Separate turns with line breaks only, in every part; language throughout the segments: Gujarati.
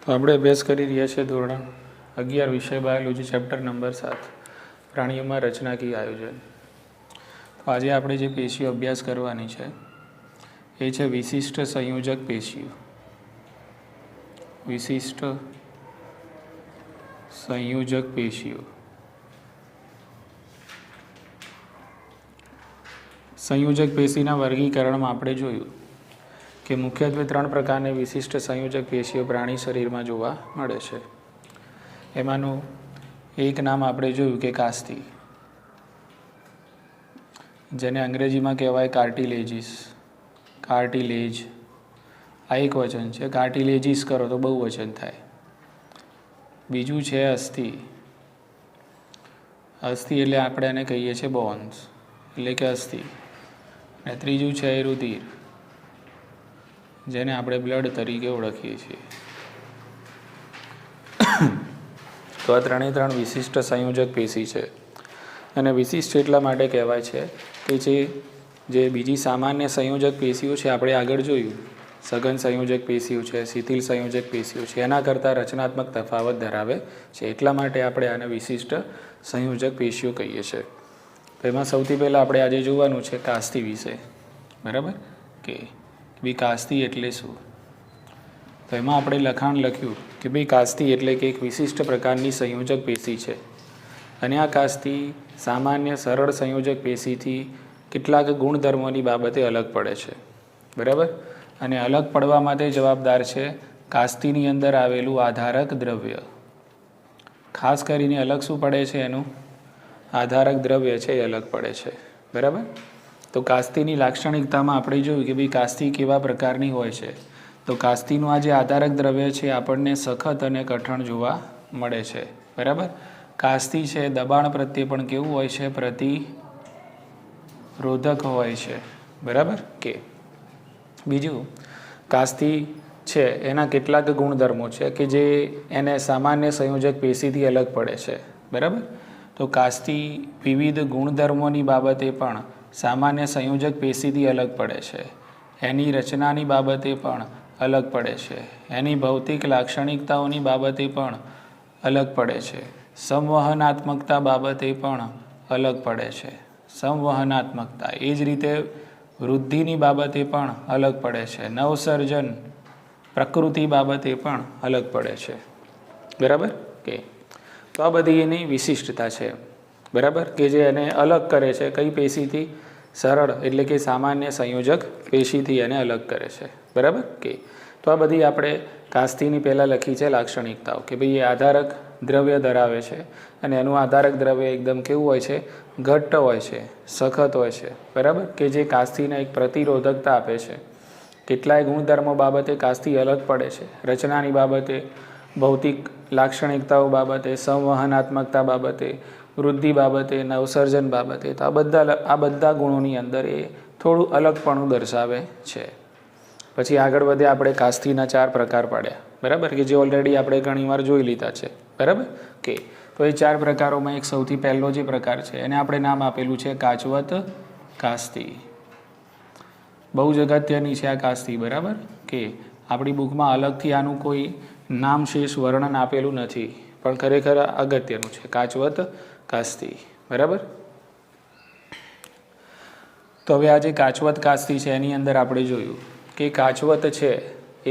તો આપણે અભ્યાસ કરી રહ્યા છીએ ધોરણ 11 વિષય બાયોલોજી ચેપ્ટર નંબર 7 પ્રાણીઓમાં રચનાકીય આયોજન. તો આજે આપણે જે પેશીઓ અભ્યાસ કરવાની છે એ છે વિશિષ્ટ સંયોજક પેશીઓ. વિશિષ્ટ સંયોજક પેશીઓ. સંયોજક પેશીના વર્ગીકરણમાં આપણે જોયું કે મુખ્યત્વે 3 પ્રકારની વિશિષ્ટ સંયોજક પેશીઓ પ્રાણી શરીરમાં જોવા મળે છે. એમાંનું એક નામ આપણે જોયું કે કાસ્તી, જેને અંગ્રેજીમાં કહેવાય કાર્ટિલેજીસ. કાર્ટિલેજ આ એક વચન છે. કાર્ટિલેજીસ કરો તો બહુ વચન થાય. બીજું છે અસ્થિ. અસ્થિ એટલે આપણે એને કહીએ છીએ બોન્સ, એટલે કે અસ્થિ. અને ત્રીજું છે રુધિર, જેને આપણે બ્લડ તરીકે ઓળખીએ છીએ. તો આ 3 વિશિષ્ટ સંયોજક પેશી છે. અને વિશિષ્ટ એટલા માટે કહેવાય છે કે જે બીજી સામાન્ય સંયોજક પેશીઓ છે આપણે આગળ જોયું, સઘન સંયોજક પેશીઓ છે, શિથિલ સંયોજક પેશીઓ છે, એના કરતાં રચનાત્મક તફાવત ધરાવે છે. એટલા માટે આપણે આને વિશિષ્ટ સંયોજક પેશીઓ કહીએ છીએ. તો એમાં સૌથી પહેલાં આપણે આજે જોવાનું છે કાસ્તી વિશે. બરાબર કે ભાઈ કાસ્તી એટલે શું? તો એમાં આપણે લખાણ લખ્યું કે ભાઈ કાસ્તી એટલે કે એક વિશિષ્ટ પ્રકારની સંયોજક પેશી છે. અને આ કાસ્તી સામાન્ય સરળ સંયોજક પેશીથી કેટલાક ગુણધર્મોની બાબતે અલગ પડે છે. બરાબર? અને અલગ પડવા માટે જવાબદાર છે કાસ્તીની અંદર આવેલું આધારક દ્રવ્ય. ખાસ કરીને અલગ શું પડે છે? એનું આધારક દ્રવ્ય છે એ અલગ પડે છે. બરાબર? તો કાસ્તીની લાક્ષણિકતામાં આપણે જોયું કે ભાઈ કાસ્તી કેવા પ્રકારની હોય છે. તો કાસ્તીનું આ જે આધારક દ્રવ્ય છે આપણને સખત અને કઠણ જોવા મળે છે. બરાબર? કાસ્તી છે દબાણ પ્રત્યે પણ કેવું હોય છે? પ્રતિરોધક હોય છે. બરાબર કે બીજું, કાસ્તી છે એના કેટલાક ગુણધર્મો છે કે જે એને સામાન્ય સંયોજક પેશીથી અલગ પડે છે. બરાબર? તો કાસ્તી વિવિધ ગુણધર્મોની બાબતે પણ સામાન્ય સંયોજક પેશીથી અલગ પડે છે. એની રચનાની બાબતે પણ અલગ પડે છે. એની ભૌતિક લાક્ષણિકતાઓની બાબતે પણ અલગ પડે છે. સંવહનાત્મકતા બાબતે પણ અલગ પડે છે. સંવહનાત્મકતા એ જ રીતે વૃદ્ધિની બાબતે પણ અલગ પડે છે. નવસર્જન પ્રકૃતિ બાબતે પણ અલગ પડે છે. બરાબર કે તો આ બધી એની વિશિષ્ટતા છે. બરાબર કે જે એને અલગ કરે છે કઈ પેશીથી? સરળ એટલે કે સામાન્ય સંયોજક પેશીથી એને અલગ કરે છે. બરાબર કે તો આ બધી આપણે કાસ્તીની પહેલાં લખી છે લાક્ષણિકતાઓ કે ભાઈ એ આધારક દ્રવ્ય ધરાવે છે. અને એનું આધારક દ્રવ્ય એકદમ કેવું હોય છે? ઘટ્ટ હોય છે, સખત હોય છે. બરાબર કે જે કાસ્તીને એક પ્રતિરોધકતા આપે છે. કેટલાય ગુણધર્મો બાબતે કાસ્તી અલગ પડે છે. રચનાની બાબતે, ભૌતિક લાક્ષણિકતાઓ બાબતે, સંવહનાત્મકતા બાબતે, વૃદ્ધિ બાબતે, નવસર્જન બાબતે. તો આ બધા ગુણોની અંદર એ થોડું અલગપણું દર્શાવે છે. પછી આગળ વધે આપણે કાસ્તીના 4 પ્રકાર પાડ્યા. બરાબર કે જે ઓલરેડી આપણે ઘણીવાર જોઈ લીધા છે. બરાબર કે તો એ 4 પ્રકારોમાં એક સૌથી પહેલો જે પ્રકાર છે એને આપણે નામ આપેલું છે કાચવત કાસ્તી. બહુ જ અગત્યની છે આ કાસ્તી. બરાબર કે આપણી બુકમાં અલગથી આનું કોઈ નામ શેષ વર્ણન આપેલું નથી, પણ ખરેખર અગત્યનું છે કાચવત કાસ્તી. બરાબર? તો હવે આ જે કાચવત કાસ્તી છે એની અંદર આપણે જોયું કે કાચવત છે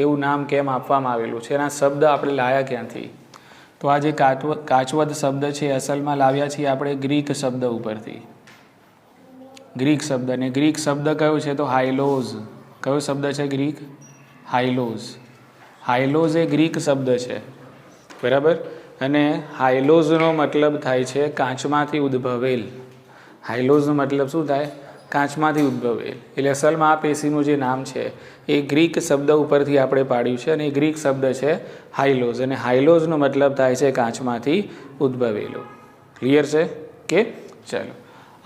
એવું નામ કેમ આપવામાં આવેલું છે, એના શબ્દ આપણે લાયા ક્યાંથી? તો આ જે કાચવત શબ્દ છે અસલમાં લાવ્યા છીએ આપણે ગ્રીક શબ્દ ઉપરથી. ગ્રીક શબ્દ. અને ગ્રીક શબ્દ કયો છે? તો હાઇલોઝ. કયો શબ્દ છે? ગ્રીક હાઇલોઝ. હાઇલોઝ એ ગ્રીક શબ્દ છે. બરાબર? અને હાઇલોઝનો મતલબ થાય છે કાચમાંથી ઉદ્ભવેલ. હાઇલોઝનો મતલબ શું થાય? કાચમાંથી ઉદ્ભવેલ. એટલે અસલમાં આ પેશીનું જે નામ છે એ ગ્રીક શબ્દ ઉપરથી આપણે પાડ્યું છે. અને એ ગ્રીક શબ્દ છે હાઇલોઝ. અને હાઇલોઝનો મતલબ થાય છે કાચમાંથી ઉદ્ભવેલો. ક્લિયર છે કે? ચાલો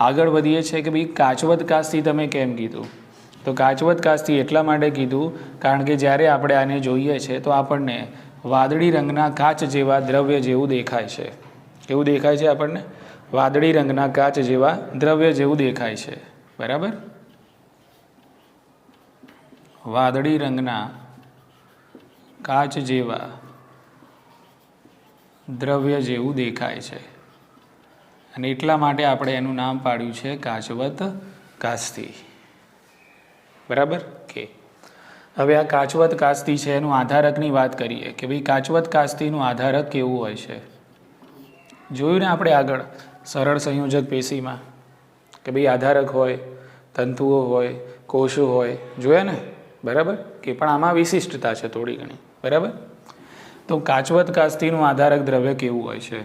આગળ વધીએ છીએ કે ભાઈ કાચવત કાસ્તી તમે કેમ કીધું? તો કાચવત કાસ્તી એટલા માટે કીધું કારણ કે જ્યારે આપણે આને જોઈએ છે તો આપણને વાદળી રંગના કાચ જેવા દ્રવ્ય જેવું દેખાય છે. કેવું દેખાય છે આપણને? વાદળી રંગના કાચ જેવા દ્રવ્ય જેવું દેખાય છે. બરાબર? વાદળી રંગના કાચ જેવા દ્રવ્ય જેવું દેખાય છે અને એટલા માટે આપણે એનું નામ પાડ્યું છે કાચવત કાસ્તી. બરાબર કે હવે આ કાચવત કાસ્તી છે એનું આધારકની વાત કરીએ કે ભાઈ કાચવત કાસ્તીનું આધારક કેવું હોય છે. જોયું ને આપણે આગળ સરળ સંયોજક પેશીમાં કે ભાઈ આધારક હોય, તંતુઓ હોય, કોષો હોય, જોયા ને. બરાબર કે પણ આમાં વિશિષ્ટતા છે થોડી ઘણી. બરાબર તો કાચવત કાસ્તીનું આધારક દ્રવ્ય કેવું હોય છે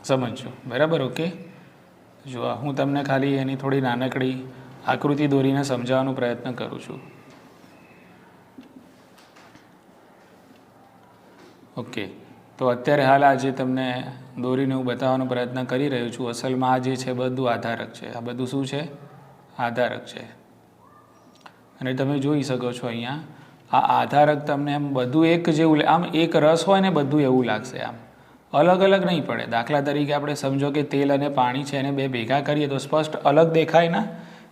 સમજો. બરાબર ઓકે. જો હું તમને ખાલી એની થોડી નાનકડી આકૃતિ દોરીને સમજાવવાનો પ્રયત્ન કરું છું. ઓકે તો અત્યારે હાલ આજે તમને દોરીને હું બતાવવાનો પ્રયત્ન કરી રહ્યો છું. અસલમાં આ જે છે બધું આધારક છે. આ બધું શું છે? આધારક છે. અને તમે જોઈ શકો છો અહીંયા આ આધારક તમને એમ બધું એક જેવું, આમ એક રસ હોય ને બધું એવું લાગશે. આમ અલગ અલગ નહીં પડે. દાખલા તરીકે આપણે સમજો કે તેલ અને પાણી છે એને બે ભેગા કરીએ તો સ્પષ્ટ અલગ દેખાય ના.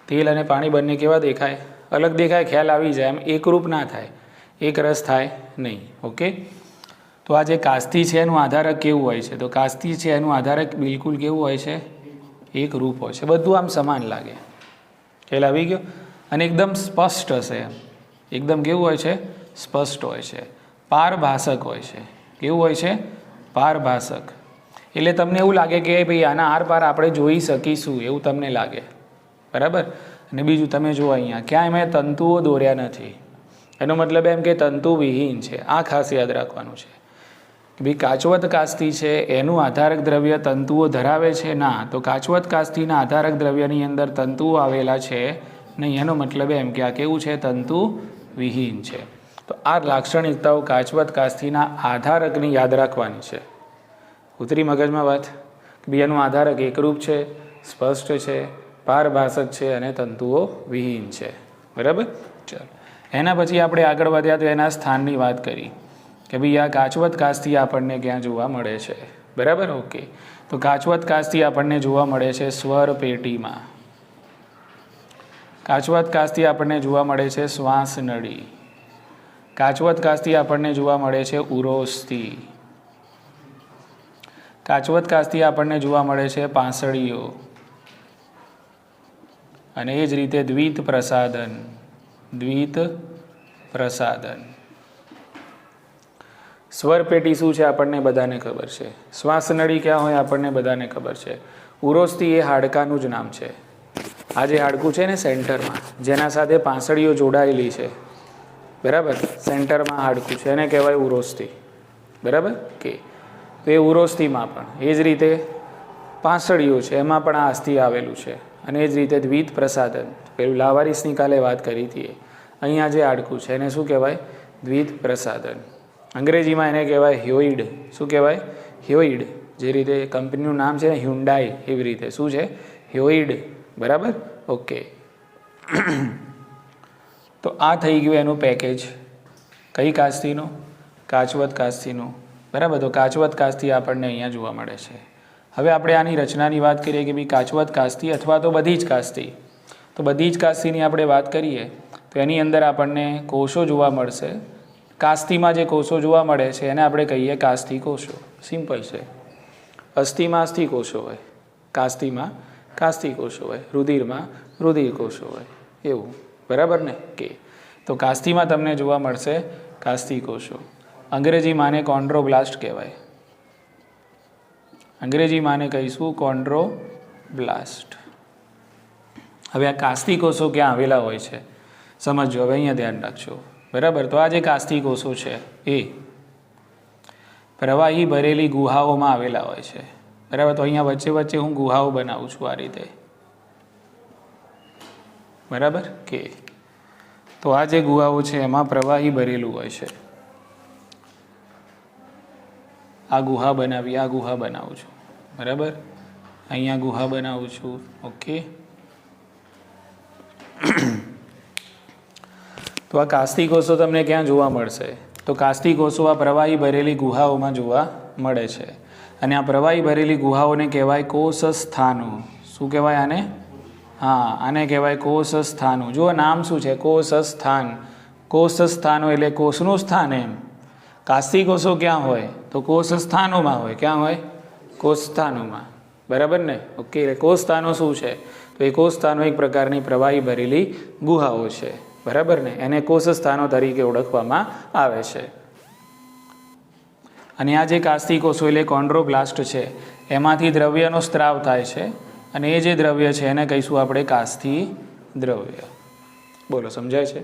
તેલ અને પાણી બંને કેવા દેખાય? અલગ દેખાય. ખ્યાલ આવી જાય. એમ એકરૂપ ના થાય, એક રસ થાય નહીં. ઓકે તો આ જે કાસ્તી છે એનું આધારક કેવું હોય છે? તો કાસ્તી છે એનું આધારક બિલકુલ કેવું હોય છે? એક રૂપ હોય છે. બધું આમ સમાન લાગે. ખ્યાલ આવી ગયો. અને એકદમ સ્પષ્ટ હશે. એકદમ કેવું હોય છે? સ્પષ્ટ હોય છે. પારભાષક હોય છે. કેવું હોય છે? પારભાષક. એટલે તમને એવું લાગે કે ભાઈ આના આર પાર આપણે જોઈ શકીશું એવું તમને લાગે. બરાબર. અને બીજું તમે જુઓ અહીંયા ક્યાંય મેં તંતુઓ દોર્યા નથી. એનો મતલબ એમ કે તંતુ વિહીન છે. આ ખાસ યાદ રાખવાનું છે કે ભાઈ કાચવત કાસ્તી છે એનું આધારક દ્રવ્ય તંતુઓ ધરાવે છે ના. તો કાચવત કાસ્તીના આધારક દ્રવ્યની અંદર તંતુઓ આવેલા છે નહીં. એનો મતલબ એમ કે આ કેવું છે? તંતુ વિહીન છે. તો આ લાક્ષણિકતાઓ કાચવત કાસ્તીના આધારકની યાદ રાખવાની છે. ઉતરી મગજમાં વાત કે ભાઈ એનું આધારક એકરૂપ છે, સ્પષ્ટ છે, પારભાષક છે અને તંતુઓ વિહીન છે. બરાબર. ચાલો એના પછી આપણે આગળ વધ્યા તો એના સ્થાનની વાત કરી કે ભાઈ આ કાચવત કાસ્તી આપણને ક્યાં જોવા મળે છે. બરાબર ઓકે. તો કાચવત કાસ્તી આપણને જોવા મળે છે સ્વર પેટીમાં. કાચવત કાસ્તી આપણને જોવા મળે છે શ્વાસ નળી. કાચવત કાસ્તી આપણને જોવા મળે છે ઉરોસ્થિ. કાચવત કાસ્તી આપણને જોવા મળે છે પાંસળીઓ. અને એ જ રીતે દ્વિત પ્રસાદન. દ્વિત પ્રસાદન. સ્વરપેટી શું છે આપણને બધાને ખબર છે. શ્વાસ નળી ક્યાં હોય આપણને બધાને ખબર છે. ઉરોસ્થિ એ હાડકાનું જ નામ છે. આ જે હાડકું છે ને સેન્ટરમાં જેના સાથે પાંસળીઓ જોડાયેલી છે. બરાબર. સેન્ટરમાં હાડકું છે એને કહેવાય ઉરોસ્થિ. બરાબર કે તો એ ઉરોસ્થિમાં પણ એ જ રીતે પાંસળીઓ છે એમાં પણ આ અસ્થિ આવેલું છે. અને એ જ રીતે દ્વિત પ્રસાદન પેલું લાવારીસની કાલે વાત કરી હતી. અહીંયા જે હાડકું છે એને શું કહેવાય? દ્વિત પ્રસાદન. અંગ્રેજીમાં એને કહેવાય હ્યોઇડ. શું કહેવાય? હ્યોઇડ. જે રીતે કંપનીનું નામ છે ને હ્યુન્ડાઈ એવી રીતે શું છે? હ્યોઇડ. બરાબર ઓકે. તો આ થઈ ગયું એનું પેકેજ. કઈ કાસ્તીનું? કાચવત કાસ્તીનું. બરાબર. તો કાચવત કાસ્તી આપણને અહીંયા જોવા મળે છે. હવે આપણે આની રચનાની વાત કરીએ કે ભાઈ કાચવત કાસ્તી અથવા તો બધી જ કાસ્તી. તો બધી જ કાસ્તીની આપણે વાત કરીએ તો એની અંદર આપણને કોષો જોવા મળશે. કાસ્તીમાં જે કોષો જોવા મળે છે એને આપણે કહીએ કાસ્તી કોષો. સિમ્પલ છે. અસ્થિમાં અસ્થિ કોષો હોય, કાસ્તીમાં કાસ્તી કોષો હોય, રુધિરમાં રુધિર કોષો હોય એવું. બરાબર ને કે તો કાસ્તીમાં તમને જોવા મળશે કાસ્તી કોષો. અંગ્રેજીમાં આને કોન્ડ્રોબ્લાસ્ટ કહેવાય. અંગ્રેજીમાં આને કહીશું કોન્ડ્રોબ્લાસ્ટ. હવે આ કાસ્તી કોષો ક્યાં આવેલા હોય છે સમજો. હવે અહીંયા ધ્યાન રાખજો. બરાબર. તો આ જે કાસ્તી કોષો છે એ પ્રવાહી ભરેલી ગુહાઓમાં આવેલા હોય છે. બરાબર. તો અહીંયા વચ્ચે વચ્ચે હું ગુહાઓ બનાવું છું આ રીતે. બરાબર કે તો આ જે ગુહાઓ છે એમાં પ્રવાહી ભરેલું હોય છે. આ ગુહા બનાવી, આ ગુહા બનાવું છું. બરાબર. અહીંયા ગુહા બનાવું છું. ઓકે. તો આ કાસ્તી કોષો તમને ક્યાં જોવા મળશે? તો કાસ્તી કોષો આ પ્રવાહી ભરેલી ગુહાઓમાં જોવા મળે છે. અને આ પ્રવાહી ભરેલી ગુહાઓને કહેવાય કોષ સ્થાનો. શું કહેવાય આને? હા, આને કહેવાય કોષ સ્થાનો. જુઓ નામ શું છે? કોષ સ્થાન. કોષ સ્થાનો એટલે કોષનું સ્થાન એમ. કાસ્તી કોષો ક્યાં હોય તો કોષ સ્થાનોમાં હોય. ક્યાં હોય? કોષ સ્થાનોમાં. બરાબર ને? ઓકે. એટલે કોષ સ્થાનો શું છે તો એ કોષ સ્થાનો એક પ્રકારની પ્રવાહી ભરેલી ગુહાઓ છે. બરાબર ને? એને કોષ સ્થાનો તરીકે ઓળખવામાં આવે છે. અને આ જે કાસ્તી કોષો એટલે કોન્ડ્રોબ્લાસ્ટ છે એમાંથી દ્રવ્યનો સ્ત્રાવ થાય છે અને એ જે દ્રવ્ય છે એને કહીશું આપણે કાસ્તી દ્રવ્ય. બોલો, સમજાય છે?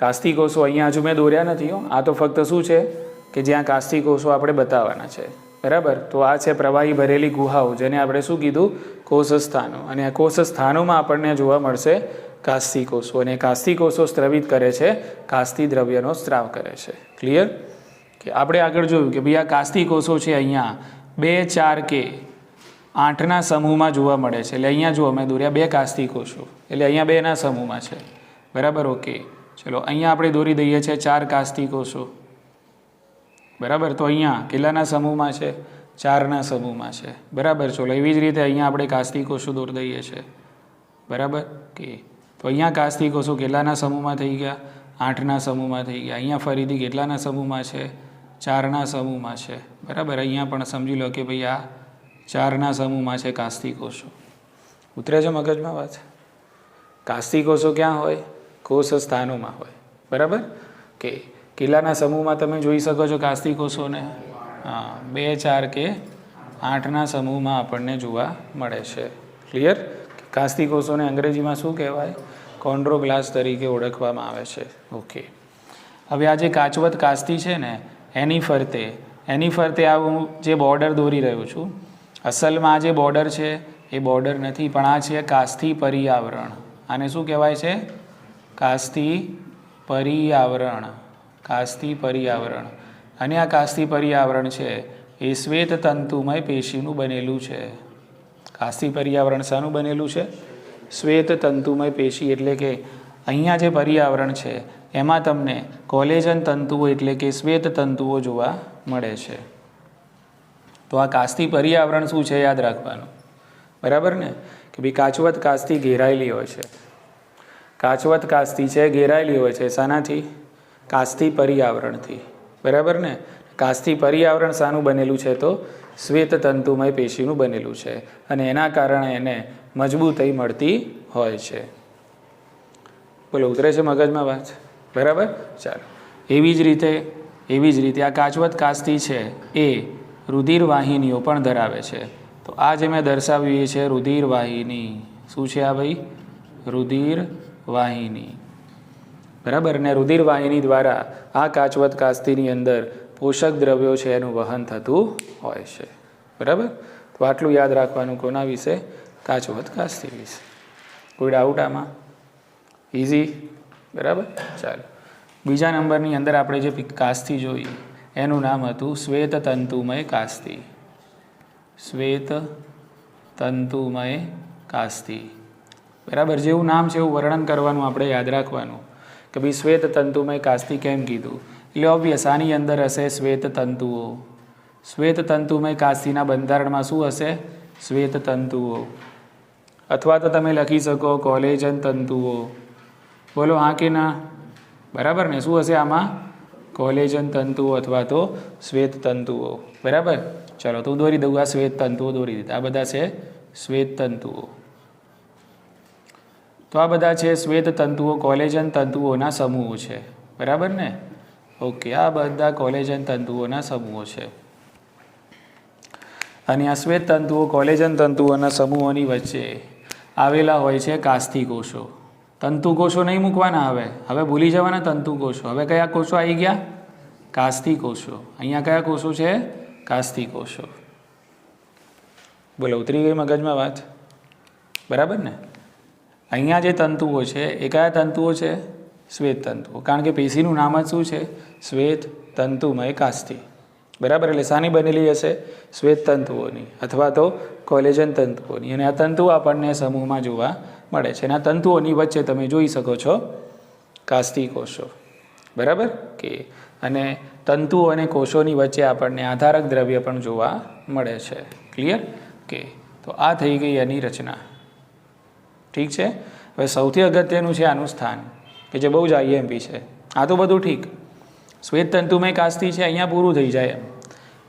કાસ્તી કોષો અહીંયા હજુ મેં દોર્યા નથી હો. આ તો ફક્ત શું છે કે જ્યાં કાસ્તી કોષો આપણે બતાવવાના છે. બરાબર? તો આ છે પ્રવાહી ભરેલી ગુહાઓ, જેને આપણે શું કીધું? કોષ સ્થાનો. અને આ કોષ સ્થાનોમાં આપણને જોવા મળશે કાસ્તી કોષો. અને કાસ્તી કોષો સ્ત્રવિત કરે છે, કાસ્તી દ્રવ્યનો સ્ત્રાવ કરે છે. ક્લિયર? કે આપણે આગળ જોયું કે ભાઈ આ કાસ્તી કોષો છે અહીંયા 2, 4 કે 8ના સમૂહમાં જોવા મળે છે. એટલે અહીંયા જુઓ મેં દોર્યા 2 કાસ્તી કોષો, એટલે અહીંયા 2ના સમૂહમાં છે. બરાબર? ઓકે. ચલો અહીંયા આપણે દોરી દઈએ છીએ 4 કાસ્તી કોષો. બરાબર? તો અહીંયા કેટલાના સમૂહમાં છે? 4ના સમૂહમાં છે. બરાબર? ચલો એવી જ રીતે અહીંયા આપણે કાસ્તી કોષો દોરી દઈએ છીએ. બરાબર? કે તો અહીંયા કાસ્તી કોષો કેટલાના સમૂહમાં થઈ ગયા? 8ના સમૂહમાં થઈ ગયા. અહીંયા ફરીથી કેટલાના સમૂહમાં છે? 4ના સમૂહમાં છે. બરાબર? અહીંયા પણ સમજી લો કે ભાઈ આ 4ના સમૂહમાં છે કાસ્તી કોષો. ઉતરે છે મગજમાં વાત? કાસ્તી કોષો ક્યાં હોય? કોષ સ્થાનોમાં હોય. બરાબર? કે કેટલાના સમૂહમાં તમે જોઈ શકો છો કાસ્તી કોષોને? હા, 2, 4 કે 8ના સમૂહમાં આપણને જોવા મળે છે. ક્લિયર? કાસ્તી કોષોને અંગ્રેજીમાં શું કહેવાય? કોન્ડ્રોબ્લાસ્ટ તરીકે ઓળખવામાં આવે છે. ઓકે. હવે આ જે કાચવત કાસ્તી છે ને એની ફરતે આ હું જે બોર્ડર દોરી રહ્યો છું, અસલમાં આ જે બોર્ડર છે એ બોર્ડર નથી, પણ આ છે કાસ્તી પર્યાવરણ. આને શું કહેવાય છે? કાસ્તી પર્યાવરણ. કાસ્તી પર્યાવરણ. અને આ કાસ્તી પર્યાવરણ છે એ શ્વેત તંતુમય પેશીનું બનેલું છે. કાસ્તી પર્યાવરણ શાનું બનેલું છે? શ્વેત તંતુમય પેશી. એટલે કે અહીંયા જે પર્યાવરણ છે એમાં તમને કોલેજન તંતુઓ એટલે કે શ્વેત તંતુઓ જોવા મળે છે. તો આ કાસ્તી પર્યાવરણ શું છે યાદ રાખવાનું. બરાબર ને? કે ભાઈ કાચવત કાસ્તી ઘેરાયેલી હોય છે. કાચવત કાસ્તી છે ઘેરાયેલી હોય છે શાનાથી? કાસ્તી પર્યાવરણથી. બરાબર ને? કાસ્તી પર્યાવરણ શાનું બનેલું છે તો શ્વેત તંતુમય પેશીનું બનેલું છે અને એના કારણે એને મજબૂતાઈ મળતી હોય છે. બોલો, ઉતરે છે મગજમાં વાત? બરાબર? ચાલો. એવી જ રીતે આ કાચવત કાસ્તી છે એ રુધિર વાહિનીઓ પણ ધરાવે છે. તો આ જે મેં દર્શાવ્યું છે રુધિર વાહિની. શું છે આ ભાઈ? રુધિર વાહિની. બરાબર ને? રુધિર વાહિની દ્વારા આ કાચવત કાસ્તીની અંદર પોષક દ્રવ્યો છે એનું વહન થતું હોય છે. બરાબર? તો આટલું યાદ રાખવાનું કોના વિશે? કાચવત કાસ્તી વિશે. કોઈ ડાઉટ આમાં? ઇઝી? બરાબર? ચાલો. બીજા નંબરની અંદર આપણે જે કાસ્તી જોઈ એનું નામ હતું શ્વેત તંતુમય કાસ્તી. શ્વેત તંતુમય કાસ્તી. બરાબર? જેવું નામ છે એવું વર્ણન કરવાનું આપણે યાદ રાખવાનું કે ભાઈ શ્વેત તંતુમય કાસ્તી કેમ કીધું? એટલે ઓબ્વિયસ આની અંદર હશે શ્વેત તંતુઓ. શ્વેત તંતુમય કાસ્તીના બંધારણમાં શું હશે? શ્વેત તંતુઓ. અથવા તો તમે લખી શકો કોલેજન તંતુઓ. બોલો હા કે ના? બરાબર ને? શું હશે આમાં? કોલેજન તંતુઓ અથવા તો શ્વેત તંતુઓ. બરાબર? ચાલો તો દોરી દઉં. આ શ્વેત તંતુઓ દોરી દીધા. આ બધા છે શ્વેત તંતુઓ. તો આ બધા છે શ્વેત તંતુઓ, કોલેજન તંતુઓના સમૂહો છે. બરાબર ને? ઓકે. આ બધા કોલેજન તંતુઓના સમૂહો છે. અને આ શ્વેત તંતુઓ, કોલેજન તંતુઓના સમૂહોની વચ્ચે આવેલા હોય છે કાસ્તી કોષો. તંતુ કોષો નહીં મૂકવાના. હવે ભૂલી જવાના તંતુ કોષો. હવે કયા કોષો આવી ગયા? કાસ્તી કોષો. અહીંયા કયા કોષો છે? કાસ્તી કોષો. બોલો, ઉતરી ગઈ મગજમાં વાત? બરાબર ને? અહીંયા જે તંતુઓ છે એ કયા તંતુઓ છે? શ્વેત તંતુઓ. કારણ કે પેશીનું નામ જ શું છે? શ્વેત તંતુમય કાસ્તી. બરાબર? એટલે શાની બનેલી હશે? શ્વેત તંતુઓની અથવા તો કોલેજન તંતુઓની. અને આ તંતુઓ આપણને સમૂહમાં જોવા મળે છે. અને આ તંતુઓની વચ્ચે તમે જોઈ શકો છો કાસ્તી કોષો. બરાબર? કે અને તંતુઓ અને કોષોની વચ્ચે આપણને આધારક દ્રવ્ય પણ જોવા મળે છે. ક્લિયર? કે તો આ થઈ ગઈ એની રચના. ઠીક છે? હવે સૌથી અગત્યનું છે આનું સ્થાન, કે જે બહુ જ આઈએમપી છે. આ તો બધું ઠીક. શ્વેત તંતુમય કાસ્તી છે, અહીંયા પૂરું થઈ જાય એમ.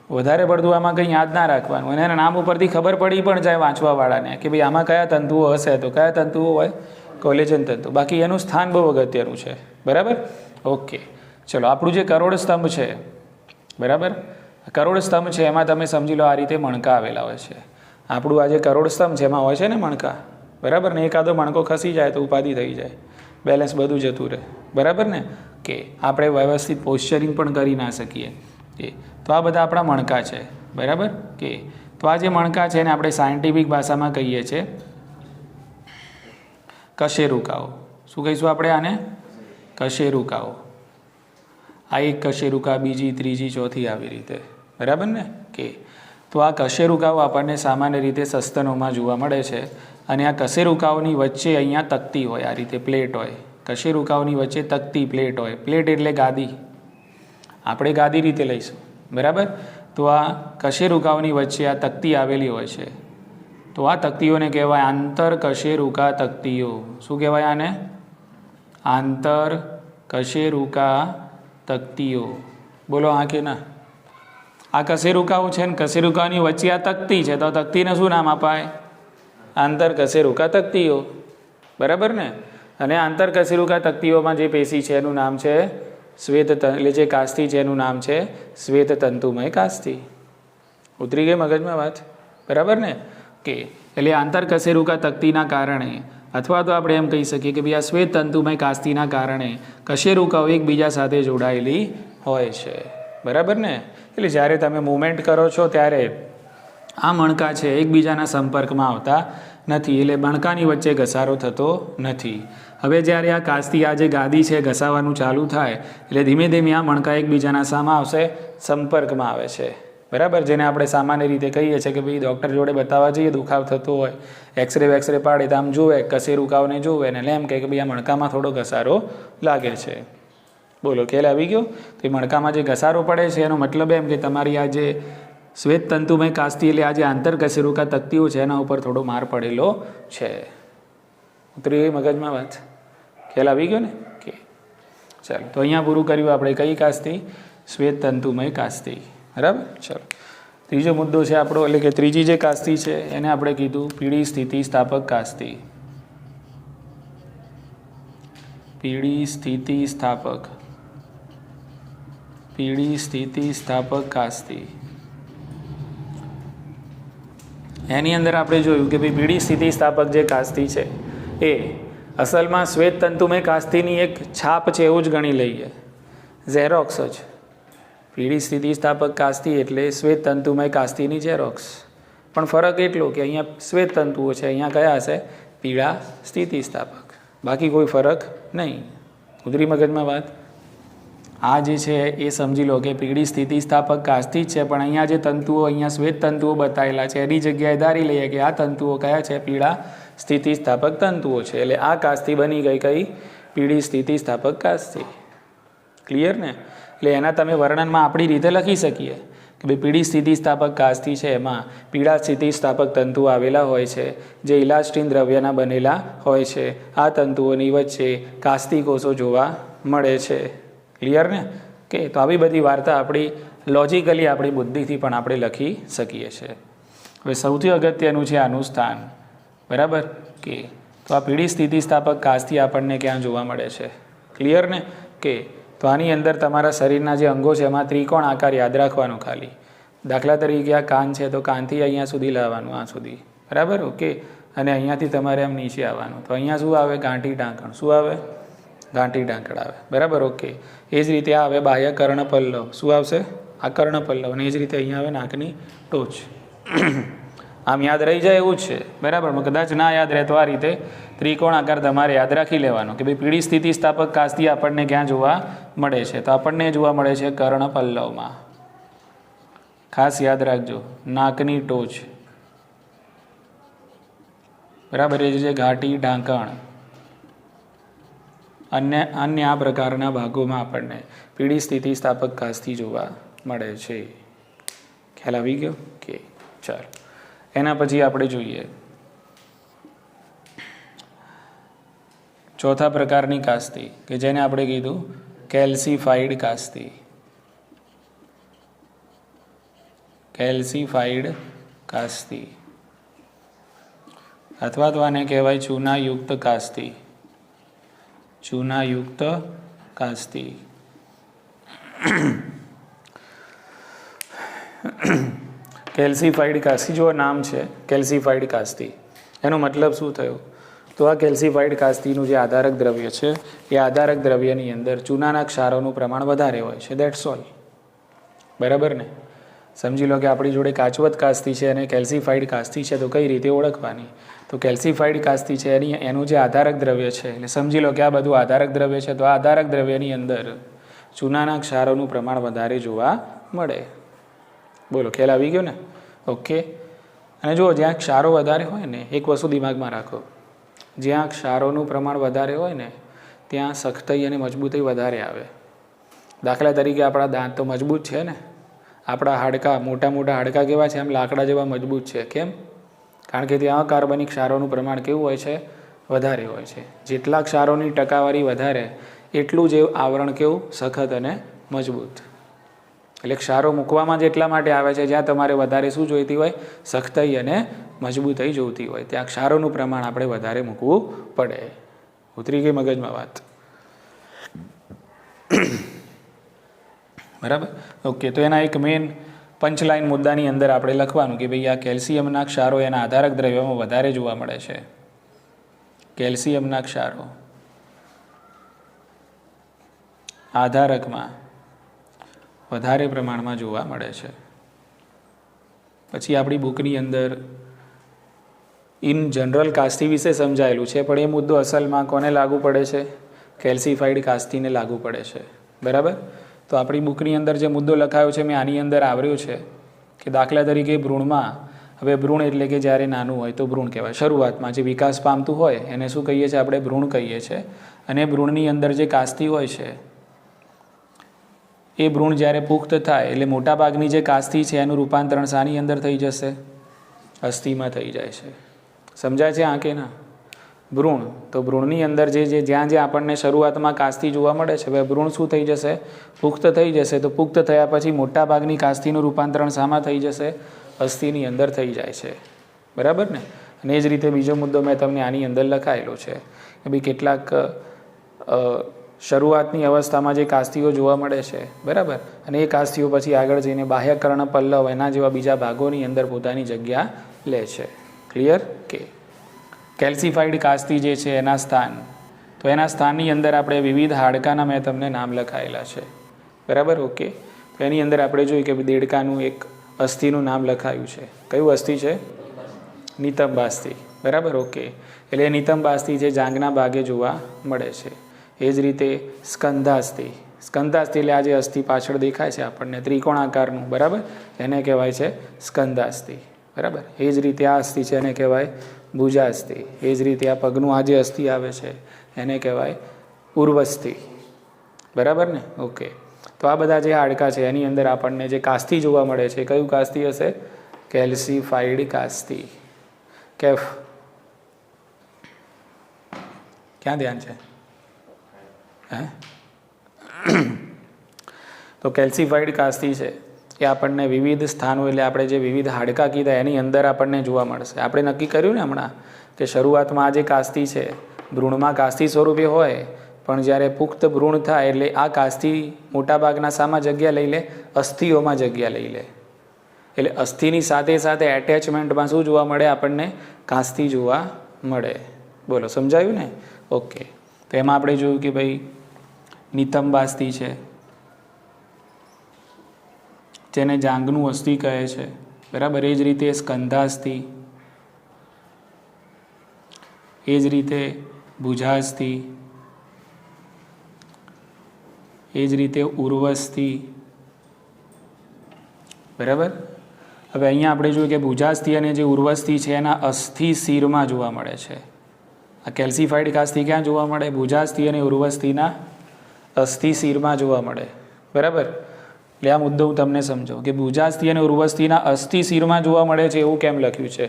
વધારે પડતું આમાં કંઈ યાદ ના રાખવાનું, અને એના નામ ઉપરથી ખબર પડી પણ જાય વાંચવાવાળાને કે ભાઈ આમાં કયા તંતુઓ હશે, તો કયા તંતુઓ હોય, કોલેજન તંતુ. બાકી એનું સ્થાન બહુ અગત્યનું છે. બરાબર, ઓકે. ચલો, આપણું જે કરોડ સ્તંભ છે, બરાબર, કરોડ સ્તંભ છે એમાં તમે સમજી લો આ રીતે મણકા આવેલા હોય છે. આપણું આ જે કરોડ સ્તંભ છે એમાં હોય છે ને મણકા, બરાબર ને. એકાદો મણકો ખસી જાય તો ઉપાધિ થઈ જાય, બેલેન્સ બધું જતું રહે. બરાબર ને, કે આપણે વ્યવસ્થિત પોસ્ચરિંગ પણ કરી ના શકીએ. તો આ બધા આપણા મણકા છે. બરાબર, કે તો આ જે મણકા છે એને આપણે સાયન્ટિફિક ભાષામાં કહીએ છીએ કશેરુકાઓ. શું કહીશું આપણે આને? કશેરુકાઓ. આ એક કશેરુકા, બીજી, ત્રીજી, ચોથી, આવી રીતે. બરાબર ને, કે તો આ કશેરુકાઓ આપણને સામાન્ય રીતે સસ્તનોમાં જોવા મળે છે. અને આ કશેરુકાઓની વચ્ચે અહીંયા તકતી હોય, આ રીતે પ્લેટ હોય. કશેરુકાઓની વચ્ચે તકતી પ્લેટ હોય. પ્લેટ એટલે ગાદી, આપણે ગાદી રીતે લઈશું. બરાબર, તો આ કશેરુકાઓની વચ્ચે આ તકતી આવેલી હોય છે. તો આ તકતીઓને કહેવાય આંતર કશેરુકા તકતીઓ. શું કહેવાય આને? આંતર કશેરુકા તકતીઓ. બોલો હા કે ના? આ કશેરુકાઓ છે ને, કશેરુકાની વચ્ચે આ તકતી છે, તો તકતીને શું નામ અપાય? આંતર કશેરુકા તકતીઓ. બરાબર ને. અને આંતર કશેરુકા તકતીઓમાં જે પેશી છે એનું નામ છે શ્વેત, એટલે જે કાસ્તી છે એનું નામ છે શ્વેત તંતુમય કાસ્તી. ઉતરી ગઈ મગજમાં વાત? બરાબર ને, કે એટલે આંતર કશેરુકા તકતીના કારણે, અથવા તો આપણે એમ કહી શકીએ કે ભાઈ આ શ્વેત તંતુમય કાસ્તીના કારણે કશેરુકાઓ એકબીજા સાથે જોડાયેલી હોય છે. બરાબર ને. એટલે જ્યારે તમે મૂવમેન્ટ કરો છો ત્યારે આ મણકા છે એકબીજાના સંપર્કમાં આવતા નથી, એટલે મણકાની વચ્ચે ઘસારો થતો નથી. હવે જ્યારે આ કાસ્તી, આ જે ગાદી છે, ઘસાવાનું ચાલુ થાય એટલે ધીમે ધીમે આ મણકા એકબીજાના સામા આવશે, સંપર્કમાં આવે છે. બરાબર, જેને આપણે સામાન્ય રીતે કહીએ છીએ કે ભાઈ ડૉક્ટર જોડે બતાવવા જઈએ, દુખાવ થતો હોય, એક્સરે પાડે તો આમ જોવે, કશેરુકાઓને જોવે ને એમ કહે કે ભાઈ આ મણકામાં થોડો ઘસારો લાગે છે. બોલો, ખ્યાલ આવી ગયો? તો એ મણકામાં જે ઘસારો પડે છે એનો મતલબ એમ કે તમારી આ જે શ્વેત તંતુમય કાસ્તી, એટલે આ જે આંતર કશેરુકા તકતીઓ છે એના ઉપર થોડો માર પડેલો છે. ઉતરી ગઈ મગજમાં વાત? ખ્યાલ આવી ગયો ને? કે ચાલો, તો અહીંયા પૂરું કર્યું આપણે કઈ કાસ્તી? શ્વેત તંતુમય કાસ્તી. બરાબર, ચલો. ત્રીજો મુદ્દો છે આપણો, એટલે કે ત્રીજી જે કાસ્તી છે એને આપણે કીધું પીળી સ્થિતિ સ્થાપક કાસ્તી. પીળી સ્થિતિ સ્થાપક, પીળી સ્થિતિ સ્થાપક કાસ્તી. એની અંદર આપણે જોયું કે ભાઈ પીળી સ્થિતિ સ્થાપક જે કાસ્તી છે એ અસલમાં શ્વેત તંતુમય કાસ્તીની એક છાપ છે એવું જ ગણી લઈએ, ઝેરોક્સ જ. પીળી સ્થિતિ સ્થાપક કાસ્તી એટલે શ્વેત તંતુમય કાસ્તીની ઝેરોક્સ. પણ ફરક એટલો કે અહીંયા શ્વેત તંતુઓ છે, અહીંયા કયા હશે? પીળા સ્થિતિ સ્થાપક. બાકી કોઈ ફરક નહીં. ઉતરી મગજમાં વાત? આ જે છે એ સમજી લો કે પીળી સ્થિતિ સ્થાપક કાસ્તી જ છે, પણ અહીંયા જે તંતુઓ, અહીંયા શ્વેત તંતુઓ બતાવેલા છે એની જગ્યાએ ધારી લઈએ કે આ તંતુઓ કયા છે? પીળા સ્થિતિ સ્થાપક તંતુઓ છે. એટલે આ કાસ્તી બની ગઈ કઈ? પીળી સ્થિતિ સ્થાપક કાસ્તી. ક્લિયર ને? એટલે એના તમે વર્ણનમાં આપણી રીતે લખી શકીએ કે ભાઈ પીળી સ્થિતિ સ્થાપક કાસ્તી છે, એમાં પીળા સ્થિતિ સ્થાપક તંતુઓ આવેલા હોય છે જે ઇલાસ્ટીન દ્રવ્યના બનેલા હોય છે. આ તંતુઓની વચ્ચે કાસ્તી કોષો જોવા મળે છે. ક્લિયર ને? કે તો આવી બધી વાર્તા આપણી લોજિકલી, આપણી બુદ્ધિથી પણ આપણે લખી શકીએ છીએ. હવે સૌથી અગત્યનું છે આનું સ્થાન. બરાબર, કે તો આ પીળી સ્થિતિ સ્થાપક કાસ્તી આપણને ક્યાં જોવા મળે છે? ક્લિયર ને? કે તો આની અંદર તમારા શરીરના જે અંગો છે એમાં ત્રિકોણ આકાર યાદ રાખવાનો ખાલી. દાખલા તરીકે આ કાન છે તો કાનથી અહીંયા સુધી લાવવાનું, આ સુધી. બરાબર, ઓકે. અને અહીંયાથી તમારે આમ નીચે આવવાનું, તો અહીંયા શું આવે? ગાંઠી ઢાંકણ. શું આવે? ગાંઠી ઢાંકણ આવે. બરાબર, ઓકે. એ જ રીતે આ આવે બાહ્ય કર્ણપલ્લવ. શું આવશે? આ કર્ણપલ્લવ. અને એ જ રીતે અહીંયા આવે નાકની ટોચ. આમ યાદ રહી જાય એવું જ છે. બરાબર, કદાચ ના યાદ રહે તો આ રીતે ત્રિકોણ આકાર તમારે યાદ રાખી લેવાનો કે ભાઈ પીળી સ્થિતિ સ્થાપક કાસ્તી આપણને ક્યાં જોવા મળે છે? તો આપણને જોવા મળે છે કર્ણપલ્લવમાં. ખાસ યાદ રાખજો, નાકની ટોચ. બરાબર, એ જે ઘાટી ઢાંકણ, અન્ય આ પ્રકારના ભાગોમાં આપણને પીળી સ્થિતિ સ્થાપક કાસ્તી જોવા મળે છે. ખ્યાલ આવી ગયો? કે ચાલો, એના પછી આપણે જોઈએ ચોથા પ્રકારની કાસ્તી કે જેને આપણે કીધું કેલ્સીફાઈડ કાસ્તી. કેલ્સીફાઈડ કાસ્તી, અથવા તો આને કહેવાય ચૂનાયુક્ત કાસ્તી. ચૂનાયુક્ત કાસ્તી. કેલ્સીફાઈડ કાસ્તી જો નામ છે કેલ્સીફાઈડ કાસ્તી, એનો મતલબ શું થયો? તો આ કેલ્સીફાઈડ કાસ્તીનું જે આધારક દ્રવ્ય છે એ આધારક દ્રવ્યની અંદર ચૂનાના ક્ષારોનું પ્રમાણ વધારે હોય છે. That's all. બરાબર ને? સમજી લો કે આપણી જોડે કાચવત કાસ્તી છે અને કેલ્સીફાઈડ કાસ્તી છે, તો કઈ રીતે ઓળખવાની? તો કેલ્સીફાઈડ કાસ્તી છે એનું જે આધારક દ્રવ્ય છે, એટલે સમજી લો કે આ બધું આધારક દ્રવ્ય છે, તો આ આધારક દ્રવ્યની અંદર ચૂનાના ક્ષારોનું પ્રમાણ વધારે જોવા મળે. બોલો, ખ્યાલ આવી ગયો ને? ઓકે. અને જુઓ, જ્યાં ક્ષારો વધારે હોય ને, એક વસ્તુ દિમાગમાં રાખો, જ્યાં ક્ષારોનું પ્રમાણ વધારે હોય ને ત્યાં સખ્તાઈ અને મજબૂતાઈ વધારે આવે. દાખલા તરીકે આપણા દાંત તો મજબૂત છે ને, આપણા હાડકાં, મોટા મોટા હાડકાં કેવા છે? આમ લાકડા જેવા મજબૂત છે. કેમ? કારણ કે ત્યાં કાર્બનિક ક્ષારોનું પ્રમાણ કેવું હોય છે? વધારે હોય છે. જેટલા ક્ષારોની ટકાવારી વધારે એટલું જ આવરણ કેવું? સખત અને મજબૂત. એટલે ક્ષારો મૂકવામાં જ એટલા માટે આવે છે જ્યાં તમારે વધારે શું જોઈતી હોય? સખ્તાઈ અને મજબૂતાઈ જોઈતી હોય. ત્યાં ક્ષારોનું પ્રમાણ આપણે વધારે મૂકવું પડે. ઉતરી ગઈ મગજમાં વાત? બરાબર? ઓકે. તો એના એક મેઇન પંચલાઈન મુદ્દાની અંદર આપણે લખવાનું કે ભાઈ આ કેલ્શિયમના ક્ષારો એના આધારક દ્રવ્યોમાં વધારે જોવા મળે છે. કેલ્શિયમના ક્ષારો આધારકમાં વધારે પ્રમાણમાં જોવા મળે છે. પછી આપણી બુકની અંદર ઇન જનરલ કાસ્તી વિશે સમજાયેલું છે, પણ એ મુદ્દો અસલમાં કોને લાગુ પડે છે? કેલ્સીફાઈડ કાસ્તીને લાગુ પડે છે. બરાબર? તો આપણી બુકની અંદર જે મુદ્દો લખાયો છે મેં આની અંદર આવ્યો છે કે દાખલા તરીકે ભ્રૂણમાં, હવે ભ્રૂણ એટલે કે જ્યારે નાનું હોય તો ભ્રૂણ કહેવાય. શરૂઆતમાં જે વિકાસ પામતું હોય એને શું કહીએ છીએ? આપણે ભ્રૂણ કહીએ છીએ. અને ભ્રૂણની અંદર જે કાસ્તી હોય છે એ ભ્રૂણ જ્યારે પુખ્ત થાય એટલે મોટાભાગની જે કાસ્તી છે એનું રૂપાંતરણ શાની અંદર થઈ જશે? અસ્થિમાં થઈ જાય છે. સમજાય છે? આ કે ના? ભ્રૂણ, તો ભ્રૂણની અંદર જ્યાં આપણને શરૂઆતમાં કાસ્તી જોવા મળે છે, હવે ભ્રૂણ શું થઈ જશે? પુખ્ત થઈ જશે. તો પુખ્ત થયા પછી મોટાભાગની કાસ્તીનું રૂપાંતરણ શામાં થઈ જશે? અસ્થિની અંદર થઈ જાય છે. બરાબર ને? અને એ જ રીતે બીજો મુદ્દો મેં તમને આની અંદર લખાયેલો છે કે ભાઈ કેટલાક શરૂઆતની અવસ્થામાં જે કાસ્તીઓ જોવા મળે છે, બરાબર, અને એ કાસ્તીઓ પછી આગળ જઈને બાહ્યકર્ણ પલ્લવ એના જેવા બીજા ભાગોની અંદર પોતાની જગ્યા લે છે. ક્લિયર? કે કેલ્સીફાઈડ કાસ્તી જે છે એના સ્થાન, તો એના સ્થાનની અંદર આપણે વિવિધ હાડકાના મેં તમને નામ લખાયેલા છે. બરાબર? ઓકે. તો એની અંદર આપણે જોયું કે દેડકાનું એક અસ્થિનું નામ લખાયું છે. કયું અસ્થિ છે? નિતંબાસ્થિ. બરાબર? ઓકે. એટલે નિતંબાસ્થિ જે જાંઘના ભાગે જોવા મળે છે. એ જ રીતે સ્કંધાસ્થિ. સ્કંધાસ્થિ એટલે આ જે અસ્થિ પાછળ દેખાય છે આપણને ત્રિકોણાકારનું, બરાબર, એને કહેવાય છે સ્કંધાસ્થિ. બરાબર? એ જ રીતે આ અસ્થિ છે એને કહેવાય ભુજાસ્થિ. એ જ રીતે આ પગનું આ જે અસ્થિ આવે છે એને કહેવાય ઉર્વસ્થિ. બરાબર ને? ઓકે. તો આ બધા જે હાડકા છે એની અંદર આપણને જે કાસ્તી જોવા મળે છે, કયું કાસ્તી હશે? કેલ્સીફાઈડ કાસ્તી. કેફ. ક્યાં ધ્યાન છે? તો કેલ્સીફાઈડ કાસ્તી છે એ આપણને વિવિધ સ્થાનો, એટલે આપણે જે વિવિધ હાડકા કીધા એની અંદર આપણને જોવા મળશે. આપણે નક્કી કર્યું ને હમણાં કે શરૂઆતમાં આ જે કાસ્તી છે ભ્રૂણમાં કાસ્તી સ્વરૂપે હોય, પણ જ્યારે પુખ્ત ભ્રૂણ થાય એટલે આ કાસ્તી મોટાભાગના શામાં જગ્યા લઈ લે? અસ્થિઓમાં જગ્યા લઈ લે. એટલે અસ્થિની સાથે સાથે એટેચમેન્ટમાં શું જોવા મળે આપણને? કાસ્તી જોવા મળે. બોલો, સમજાયું ને? ઓકે. તો એમાં આપણે જોયું કે ભાઈ નિતંબાસ્થિ છે જેને જાંઘનું અસ્થિ કહે છે. બરાબર? એ જ રીતે સ્કંધાસ્થિ, એ જ રીતે ભુજાસ્થિ, એ જ રીતે ઉર્વસ્થિ. બરાબર? હવે અહીંયા આપણે જોયું કે ભુજાસ્થિ અને જે ઉર્વસ્થિ છે એના અસ્થિ શિરમાં જોવા મળે છે. આ કેલ્સીફાઈડ કાસ્તી ક્યાં જોવા મળે? ભુજાસ્થિ અને ઉર્વસ્થિના અસ્થિ શિરમાં જોવા મળે. બરાબર? એટલે આ મુદ્દો હું તમને સમજો કે ભુજાસ્થિ અને ઉર્વસ્થિના અસ્થિ શિરમાં જોવા મળે છે એવું કેમ લખ્યું છે?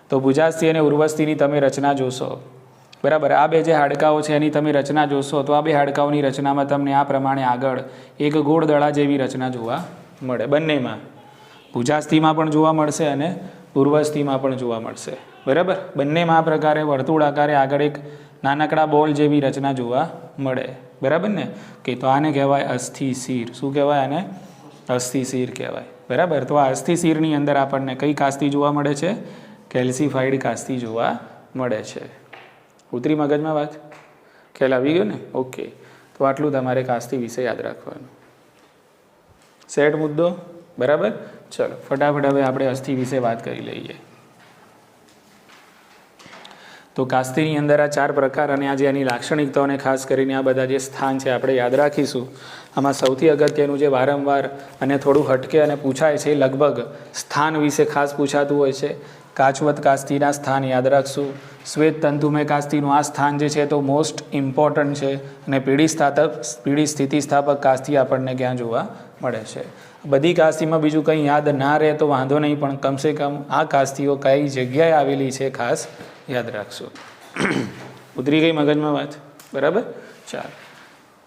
તો ભુજાસ્થિ અને ઉર્વસ્થિની તમે રચના જોશો, બરાબર, આ બે જે હાડકાઓ છે એની તમે રચના જોશો તો આ બે હાડકાઓની રચનામાં તમને આ પ્રમાણે આગળ એક ગોળ દડા જેવી રચના જોવા મળે બંનેમાં. ભુજાસ્થિમાં પણ જોવા મળશે અને ઉર્વસ્થિમાં પણ જોવા મળશે. બરાબર, બંનેમાં આ પ્રકારે વર્તુળ આકારે આગળ એક નાનકડા બોલ જેવી રચના જોવા મળે. બરાબર ને, કે તો આને કહેવાય અસ્થિશિર. શું કહેવાય આને? અસ્થિશિર કહેવાય. બરાબર, તો આ અસ્થિશિરની અંદર આપણને કઈ કાસ્તી જોવા મળે છે? કેલ્સિફાઈડ કાસ્તી જોવા મળે છે. ઉતરી મગજમાં વાત? ખ્યાલ આવી ગયો ને? ઓકે, તો આટલું તમારે કાસ્તી વિશે યાદ રાખવાનું. સેટ મુદ્દો? બરાબર, ચલો ફટાફટ હવે આપણે અસ્થિ વિશે વાત કરી લઈએ. તો કાસ્તીની અંદર આ 4 પ્રકાર અને આજે એની લાક્ષણિકતાઓને ખાસ કરીને આ બધા જે સ્થાન છે આપણે યાદ રાખીશું. આમાં સૌથી અગત્યનું જે વારંવાર અને થોડું હટકે અને પૂછાય છે લગભગ સ્થાન વિશે ખાસ પૂછાતું હોય છે. કાચવત કાસ્તીના સ્થાન યાદ રાખશું. શ્વેત તંતુમય કાસ્તીનું આ સ્થાન જે છે તો મોસ્ટ ઇમ્પોર્ટન્ટ છે. અને પીળી સ્થિતિસ્થાપક કાસ્તી આપણને ક્યાં જોવા મળે છે? બધી કાસ્તીમાં બીજું કંઈ યાદ ના રહે તો વાંધો નહીં, પણ કમસે કમ આ કાસ્તીઓ કઈ જગ્યાએ આવેલી છે ખાસ યાદ રાખશો. ઉતરી ગઈ મગજમાં વાત? બરાબર, ચાલો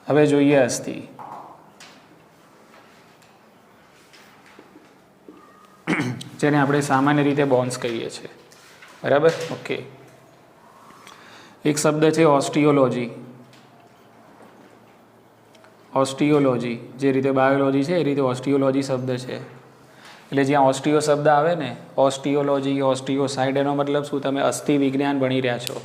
હવે જોઈએ અસ્થિ. જેને આપણે સામાન્ય રીતે બોન્સ કહીએ છીએ. બરાબર, ઓકે. એક શબ્દ છે ઓસ્ટિયોલોજી. ઓસ્ટિયોલોજી જે રીતે બાયોલોજી છે એ રીતે ઓસ્ટિયોલોજી શબ્દ છે. એટલે જ્યાં ઓસ્ટિયો શબ્દ આવે ને, ઓસ્ટિયોલોજી, ઓસ્ટિયોસાઇડ, એનો મતલબ શું? તમે અસ્થિ વિજ્ઞાન ભણી રહ્યા છો,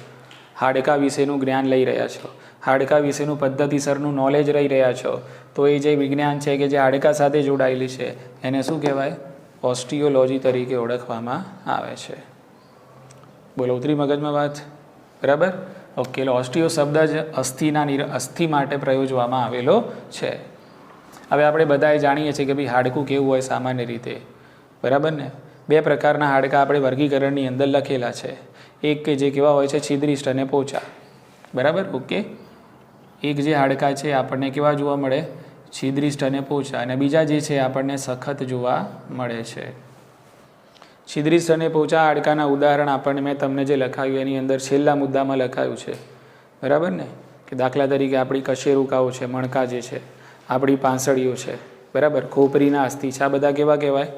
હાડકા વિશેનું જ્ઞાન લઈ રહ્યા છો, હાડકા વિશેનું પદ્ધતિસરનું નોલેજ લઈ રહ્યા છો, તો એ જે વિજ્ઞાન છે કે જે હાડકા સાથે જોડાયેલી છે એને શું કહેવાય? ઓસ્ટિયોલોજી તરીકે ઓળખવામાં આવે છે. બોલો, ઉતરી મગજમાં વાત? બરાબર, ઓકે. એટલે ઓસ્ટિયો શબ્દ જ અસ્થિ માટે પ્રયોજવામાં આવેલો છે. હવે આપણે બધાએ જાણીએ છીએ કે ભાઈ હાડકું કેવું હોય સામાન્ય રીતે. બરાબર ને, 2 પ્રકારના હાડકા આપણે વર્ગીકરણની અંદર લખેલા છે. એક કે જે કેવા હોય છે? છિદ્રિષ્ઠ અને પોચા. બરાબર, ઓકે. એક જે હાડકા છે આપણને કેવા જોવા મળે? છિદ્રિષ્ઠ અને પોચા. અને બીજા જે છે આપણને સખત જોવા મળે છે. છિદ્રિષ્ઠ અને પોચા હાડકાના ઉદાહરણ આપણને મેં તમને જે લખાવ્યું એની અંદર છેલ્લા મુદ્દામાં લખાયું છે. બરાબર ને, કે દાખલા તરીકે આપણી કશેરુકાઓ છે, મણકા જે છે, આપણી પાંસળીઓ છે, બરાબર, ખોપરીના અસ્થિ છે, આ બધા કેવા કહેવાય?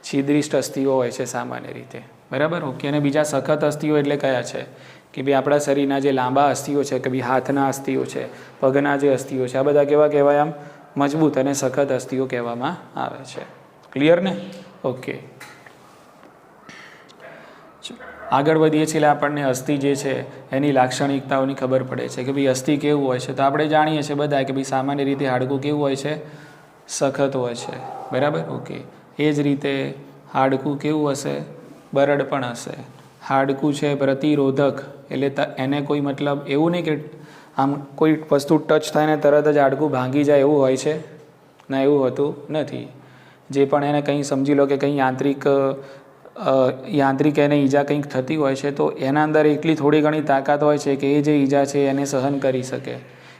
છિદ્રિષ્ઠ અસ્થિઓ હોય છે સામાન્ય રીતે. બરાબર, ઓકે. અને બીજા સખત અસ્થિઓ એટલે કયા છે? કે ભાઈ આપણા શરીરના જે લાંબા અસ્થિઓ છે, કે ભાઈ હાથના અસ્થિઓ છે, પગના જે અસ્થિઓ છે, આ બધા કેવા કહેવાય? આમ મજબૂત અને સખત અસ્થિઓ કહેવામાં આવે છે. ક્લિયર ને? ઓકે. આગળ વધીએ છીએ એટલે આપણને અસ્થિ જે છે એની લાક્ષણિકતાઓની ખબર પડે છે કે ભાઈ અસ્થિ કેવું હોય છે. તો આપણે જાણીએ છીએ બધા કે ભાઈ સામાન્ય રીતે હાડકું કેવું હોય છે? સખત હોય છે. બરાબર, ઓકે. એ જ રીતે હાડકું કેવું હશે? બરડ પણ હશે. હાડકું છે પ્રતિરોધક, એટલે એને કોઈ મતલબ એવું નહીં કે આમ કોઈ વસ્તુ ટચ થાય ને તરત જ હાડકું ભાંગી જાય એવું હોય છે? ના, એવું હોતું નથી. જે પણ એને કંઈ સમજી લો કે કંઈ યાંત્રિક એને ઈજા કંઈક થતી હોય છે તો એના અંદર એટલી થોડી ઘણી તાકાત હોય છે કે એ જે ઈજા છે એને સહન કરી શકે.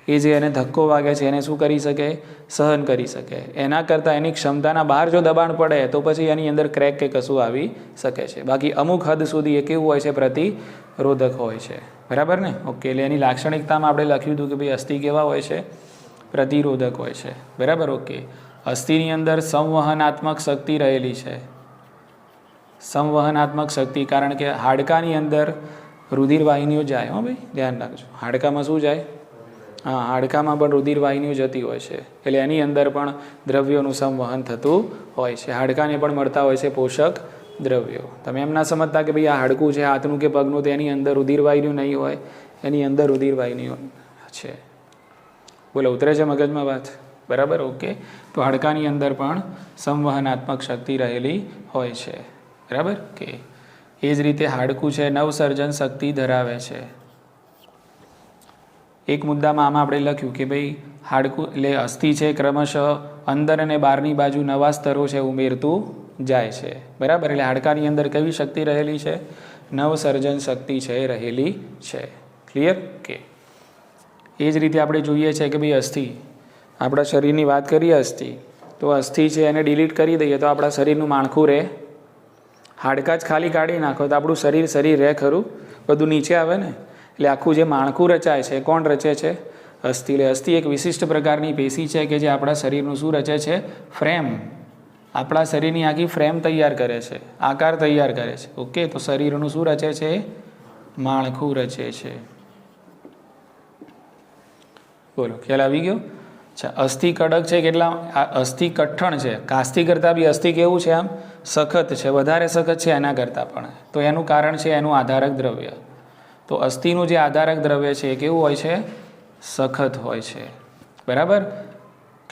એ જે એને ધક્કો વાગે છે એને શું કરી શકે? સહન કરી શકે. એના કરતાં એની ક્ષમતાના બહાર જો દબાણ પડે તો પછી એની અંદર ક્રેક કે કશું આવી શકે છે. બાકી અમુક હદ સુધી એ કેવું હોય છે? પ્રતિરોધક હોય છે. બરાબર ને, ઓકે. એટલે એની લાક્ષણિકતામાં આપણે લખ્યું હતું કે ભાઈ અસ્થિ કેવા હોય છે? પ્રતિરોધક હોય છે. બરાબર, ઓકે. અસ્થિની અંદર સંવહનાત્મક શક્તિ રહેલી છે. સંવહનાત્મક શક્તિ, કારણ કે હાડકાની અંદર રુધિરવાહિનીઓ જાય. હો ભાઈ, ધ્યાન રાખજો. હાડકામાં શું જાય? હા, હાડકામાં પણ રુધિરવાહિનીઓ જતી હોય છે. એટલે એની અંદર પણ દ્રવ્યોનું સંવહન થતું હોય છે. હાડકાને પણ મળતા હોય છે પોષક દ્રવ્યો. તમે એમ ના સમજતા કે ભાઈ આ હાડકું છે હાથનું કે પગનું, તો એની અંદર રુધિરવાહિનીઓ નહીં હોય. એની અંદર રુધિરવાહિનીઓ છે. બોલો, ઉતરે છે મગજમાં વાત? બરાબર, ઓકે. તો હાડકાની અંદર પણ સંવહનાત્મક શક્તિ રહેલી હોય છે. બરાબર, કે એ જ રીતે હાડકું છે નવસર્જન શક્તિ ધરાવે છે. એક મુદ્દામાં આમાં આપણે લખ્યું કે ભાઈ હાડકું એટલે અસ્થિ છે ક્રમશઃ અંદર અને બહારની બાજુ નવા સ્તરો છે ઉમેરતું જાય છે. બરાબર, એટલે હાડકાની અંદર કેવી શક્તિ રહેલી છે? નવસર્જન શક્તિ છે રહેલી છે. ક્લિયર? કે એ જ રીતે આપણે જોઈએ છે કે ભાઈ અસ્થિ, આપણા શરીરની વાત કરીએ અસ્થિ, તો અસ્થિ છે એને ડિલીટ કરી દઈએ તો આપણા શરીરનું માળખું રહે. હાડકા જ ખાલી કાઢી નાખો તો આપણું શરીર રહે ખરું? બધું નીચે આવે ને. એટલે આખું જે માળખું રચાય છે કોણ રચે છે? અસ્થિ. એટલે અસ્થિ એક વિશિષ્ટ પ્રકારની પેશી છે કે જે આપણા શરીરનું શું રચે છે? ફ્રેમ. આપણા શરીરની આખી ફ્રેમ તૈયાર કરે છે, આકાર તૈયાર કરે છે. ઓકે, તો શરીરનું શું રચે છે? માળખું રચે છે. બોલો, ખ્યાલ આવી ગયો? અચ્છા, અસ્થિ કડક છે કેટલા? અસ્થિ કઠણ છે. કાસ્થી કરતાં બી અસ્થિ કેવું છે? આમ સખત છે, વધારે સખત છે એના કરતાં પણ. તો એનું કારણ છે એનું આધારક દ્રવ્ય. તો અસ્થિનું જે આધારક દ્રવ્ય છે એ કેવું હોય છે? સખત હોય છે. બરાબર?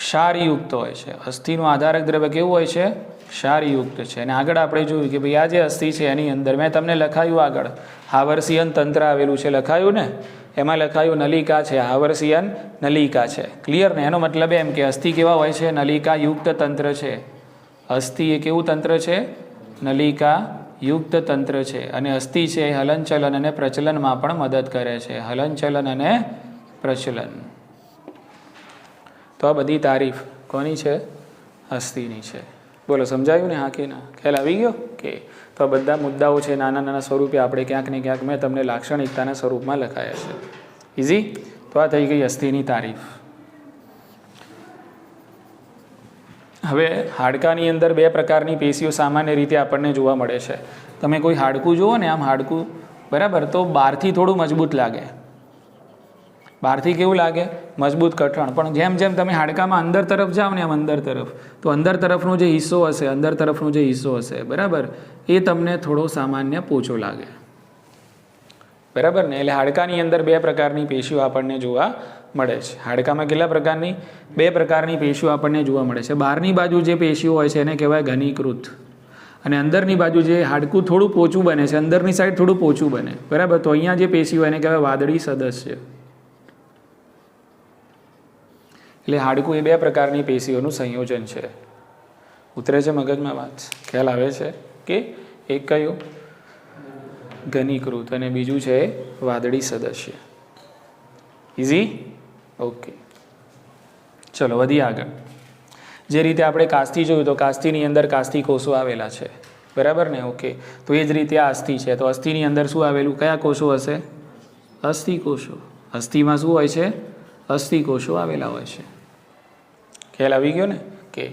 ક્ષારયુક્ત હોય છે. અસ્થિનું આધારક દ્રવ્ય કેવું હોય છે? ક્ષારયુક્ત છે. અને આગળ આપણે જોયું કે ભાઈ આ જે અસ્થિ છે એની અંદર મેં તમને લખાયું આગળ હાવર્સિયન તંત્ર આવેલું છે, લખાયું ને? એમાં લખાયું નલિકા છે, હાવર્સિયન નલિકા છે. ક્લિયર ને? એનો મતલબ એમ કે અસ્થિ કેવા હોય છે? નલિકા યુક્ત તંત્ર છે. અસ્થિ એ કેવું તંત્ર છે? નલિકા યુક્ત તંત્ર છે. અને અસ્થિ છે એ હલનચલન અને પ્રચલનમાં પણ મદદ કરે છે. હલનચલન અને પ્રચલન. તો આ બધી તારીફ કોની છે? અસ્થિની છે. બોલો, સમજાયું ને? હા કે ના? ખ્યાલ આવી ગયો કે? તો આ બધા મુદ્દાઓ છે નાના નાના સ્વરૂપે આપણે ક્યાંક ને ક્યાંક મેં તમને લાક્ષણિકતાના સ્વરૂપમાં લખાયા છે. ઇઝી? તો આ થઈ ગઈ અસ્થિની તારીફ. હવે હાડકાની અંદર બે પ્રકારની પેશીઓ સામાન્ય રીતે આપણને જોવા મળે છે. તમે કોઈ હાડકું જુઓ ને, આમ હાડકું, બરાબર, તો બહારથી થોડું મજબૂત લાગે. બહારથી કેવું લાગે? મજબૂત, કઠણ. પણ જેમ જેમ તમે હાડકામાં અંદર તરફ જાઓ ને, આમ અંદર તરફ, તો અંદર તરફનો જે હિસ્સો હશે, અંદર તરફનો જે હિસ્સો હશે, બરાબર, એ તમને થોડો સામાન્ય પોચો લાગે. બરાબર ને? એટલે હાડકાની અંદર બે પ્રકારની પેશીઓ આપણને જોવા મળે છે. હાડકામાં કેટલા પ્રકારની? બે પ્રકારની પેશીઓ આપણને જોવા મળે છે. બહારની બાજુ જે પેશીઓ હોય છે એને કહેવાય ઘનીકૃત. અને અંદરની બાજુ જે હાડકું થોડું પોચું બને છે, અંદરની સાઈડ થોડું પોચું બને, બરાબર, તો અહીંયા જે પેશીઓ એને કહેવાય વાદળી સદસ્ય. એટલે હાડકું એ બે પ્રકારની પેશીઓનું સંયોજન છે. ઉતરે છે મગજમાં વાત? ખ્યાલ આવે છે કે? એક કયું? ઘનીકૃત, અને બીજું છે વાદળી સદસ્ય. ઇઝી? ઓકે, ચલો વધીએ આગળ. જે રીતે આપણે કાસ્થી જોયું, તો કાસ્થીની અંદર કાસ્થી કોષો આવેલા છે, બરાબર ને? ઓકે, તો એ જ રીતે આ અસ્થિ છે. તો અસ્થિની અંદર શું આવેલું? કયા કોષો હશે? અસ્થિ કોષો. અસ્થિમાં શું હોય છે? અસ્થિ કોષો આવેલા હોય છે. ખ્યાલ આવી ગયો ને? કે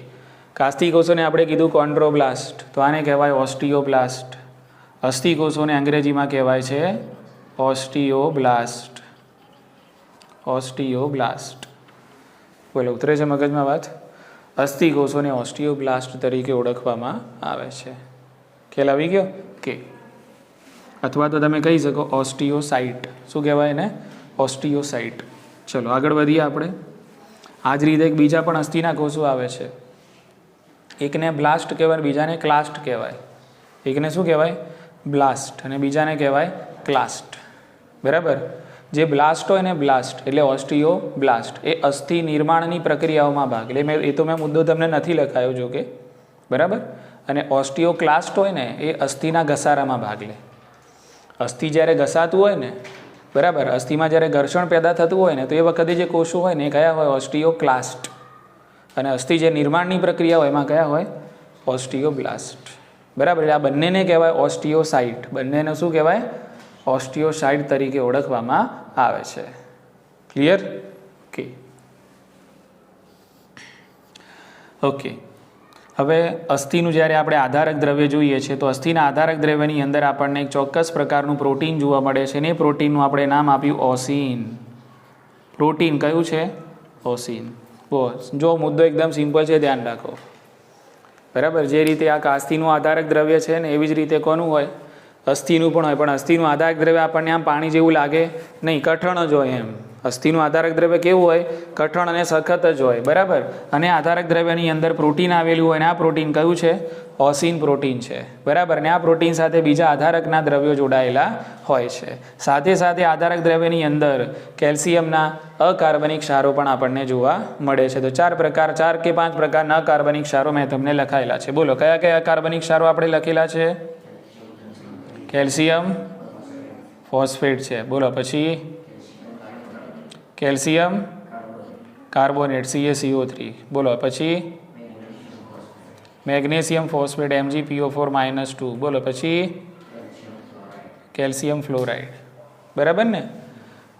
કાસ્થી કોષોને આપણે કીધું કોન્ડ્રોબ્લાસ્ટ, તો આને કહેવાય ઓસ્ટિયોબ્લાસ્ટ. અસ્થિ કોષોને અંગ્રેજીમાં કહેવાય છે ઓસ્ટિયોબ્લાસ્ટ. ઓસ્ટિયોબ્લાસ્ટ. બોલો, ઉતરે છે મગજમાં વાત? અસ્થિ કોષોને ઓસ્ટિયોબ્લાસ્ટ તરીકે ઓળખવામાં આવે છે. ખ્યાલ આવી ગયો કે? અથવા તો તમે કહી શકો ઓસ્ટિયોસાઇટ. શું કહેવાય એને? ઓસ્ટિયોસાઇટ. ચલો આગળ વધીએ આપણે. આ જ રીતે એક બીજા પણ અસ્થિના કોષો આવે છે. એકને બ્લાસ્ટ કહેવાય, બીજાને ક્લાસ્ટ કહેવાય. એકને શું કહેવાય? બ્લાસ્ટ, અને બીજાને કહેવાય ક્લાસ્ટ. બરાબર? જે બ્લાસ્ટ હોય ને, બ્લાસ્ટ એટલે ઓસ્ટિયોબ્લાસ્ટ, એ અસ્થિ નિર્માણની પ્રક્રિયાઓમાં ભાગ લે. એ તો મેં મુદ્દો તમને નથી લખાયો જો કે, બરાબર. અને ઓસ્ટિયોક્લાસ્ટ હોય ને, એ અસ્થિના ઘસારામાં ભાગ લે. અસ્થિ જ્યારે ઘસાતું હોય ને, બરાબર, અસ્થિમાં જ્યારે ઘર્ષણ પેદા થતું હોય ને, તો એ વખતે જે કોષો હોય ને એ કયા હોય? ઓસ્ટિયોક્લાસ્ટ. અને અસ્થિ જે નિર્માણની પ્રક્રિયા હોય એમાં કયા હોય? ઓસ્ટિયોબ્લાસ્ટ. બરાબર? એટલે આ બંનેને કહેવાય ઓસ્ટિયોસાઇટ. બંનેને શું કહેવાય? ઓસ્ટિયોસાઇટ તરીકે ઓળખવામાં આવે છે. ક્લિયર? ઓકે. ઓકે, હવે અસ્થિનું જ્યારે આપણે આધારક દ્રવ્ય જોઈએ છીએ, તો અસ્થિના આધારક દ્રવ્યની અંદર આપણને એક ચોક્કસ પ્રકારનું પ્રોટીન જોવા મળે છે, અને એ પ્રોટીનનું આપણે નામ આપ્યું ઓસિન. પ્રોટીન કયું છે? ઓસિન. જો મુદ્દો એકદમ સિમ્પલ છે, ધ્યાન રાખો. બરાબર? જે રીતે આ કાસ્થિનું આધારક દ્રવ્ય છે ને, એવી જ રીતે કોનું હોય? અસ્થિનું પણ હોય. પણ અસ્થિનું આધારક દ્રવ્ય આપણને આમ પાણી જેવું લાગે નહીં, કઠણ જ હોય. એમ અસ્થિનું આધારક દ્રવ્ય કેવું હોય? કઠણ અને સખત જ હોય. બરાબર? અને આધારક દ્રવ્યની અંદર પ્રોટીન આવેલું હોય, અને આ પ્રોટીન કયું છે? ઓસિન પ્રોટીન છે. બરાબર? અને આ પ્રોટીન સાથે બીજા આધારકના દ્રવ્યો જોડાયેલા હોય છે. સાથે સાથે આધારક દ્રવ્યની અંદર કેલ્શિયમના અકાર્બનિક ક્ષારો પણ આપણને જોવા મળે છે. તો 4 કે 5 પ્રકારના અકાર્બનિક ક્ષારો મેં તમને લખાયેલા છે. બોલો, કયા કયા અકાર્બનિક ક્ષારો આપણે લખેલા છે? કેલ્શિયમ ફોસ્ફેટ છે. બોલો, પછી કેલ્શિયમ કાર્બોનેટ CaCO3. બોલો, પછી મેગ્નેશિયમ ફોસ્ફેટ MgPO4-2. બોલો, પછી કેલ્શિયમ ફ્લોરાઇડ. બરાબર ને?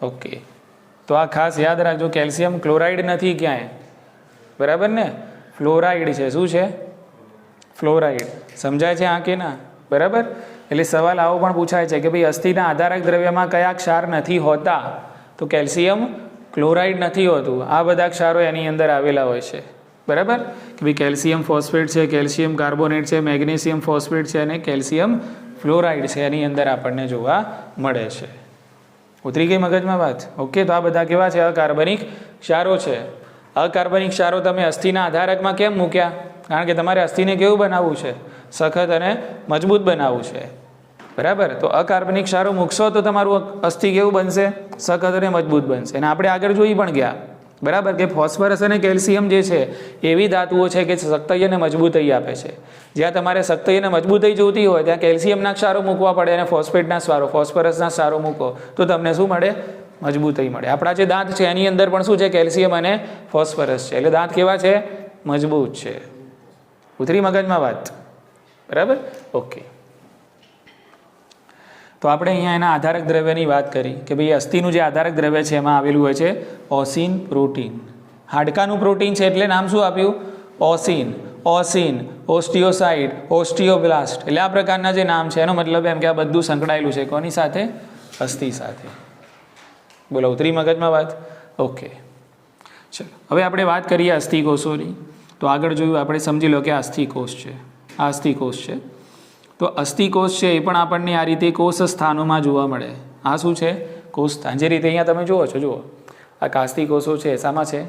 ઓકે, તો આ ખાસ યાદ રાખજો, કેલ્શિયમ ક્લોરાઇડ નથી ક્યાંય. બરાબર ને? ફ્લોરાઇડ છે. શું છે? ફ્લોરાઇડ. સમજાય છે આ કે ના? બરાબર. એટલે સવાલ આવો પણ પૂછાય છે કે ભાઈ અસ્થિના આધારક દ્રવ્યમાં કયા ક્ષાર નથી હોતા? તો કેલ્શિયમ ક્લોરાઇડ નથી હોતું. આ બધા ક્ષારો એની અંદર આવેલા હોય છે. બરાબર. કે ભાઈ કેલ્શિયમ ફોસ્ફેટ છે, કેલ્શિયમ કાર્બોનેટ છે, મેગ્નેશિયમ ફોસ્ફેટ છે અને કેલ્શિયમ ફ્લોરાઇડ છે એની અંદર આપણને જોવા મળે છે. ઉતરી ગઈ મગજમાં વાત? ઓકે. તો આ બધા કેવા છે? અકાર્બનિક ક્ષારો છે. અકાર્બનિક ક્ષારો તમે અસ્થિના આધારકમાં કેમ મૂક્યા? કારણ કે તમારે અસ્થિને કેવું બનાવવું છે? સખત અને મજબૂત બનાવવું છે. બરાબર. તો અકાર્બનિક ક્ષારો મૂકશો તો તમારું અસ્થિ કેવું બનશે? સખત અને મજબૂત બનશે. અને આપણે આગળ જોઈ પણ ગયા, બરાબર, કે ફોસ્ફરસ અને કેલ્શિયમ જે છે એવી ધાતુઓ છે કે સખ્તાઈ અને મજબૂતાઈ આપે છે. જ્યાં તમારે સખ્તાઈ અને મજબૂતાઈ જોતી હોય ત્યાં કેલ્શિયમના ક્ષારો મૂકવા પડે અને ફોસ્ફેટના ક્ષારો, ફોસ્ફરસના ક્ષારો મૂકો તો તમને શું મળે? મજબૂતાઈ મળે. આપણા જે દાંત છે એની અંદર પણ શું છે? કેલ્શિયમ અને ફોસ્ફરસ છે. એટલે દાંત કેવા છે? મજબૂત છે. ઉતરી મગજમાં વાત? બરાબર. ઓકે. તો આપણે અહીંયા એના આધારક દ્રવ્યની વાત કરી કે ભાઈ અસ્થિનું જે આધારક દ્રવ્ય છે એમાં આવેલું હોય છે ઓસિન પ્રોટીન. હાડકાનું પ્રોટીન છે એટલે નામ શું આપ્યું? ઓસિન. ઓસિન, ઓસ્ટિયોસાઇટ, ઓસ્ટિયોબ્લાસ્ટ, એટલે આ પ્રકારના જે નામ છે એનો મતલબ એમ કે આ બધું સંકળાયેલું છે કોની સાથે? અસ્થિ સાથે. બોલો, ઉતરી મગજમાં વાત? ઓકે. ચલો હવે આપણે વાત કરીએ અસ્થિકોષોની. તો આગળ જોયું આપણે, સમજી લો કે આ અસ્થિકોષ છે, આ અસ્થિકોષ છે. તો અસ્થિકોષ છે એ પણ આપણને આ રીતે કોષ સ્થાનોમાં જોવા મળે. આ શું છે? કોષ સ્થાન. જે રીતે અહીંયા તમે જુઓ છો, જુઓ આ કાસ્તિકોષો છે શામાં છે?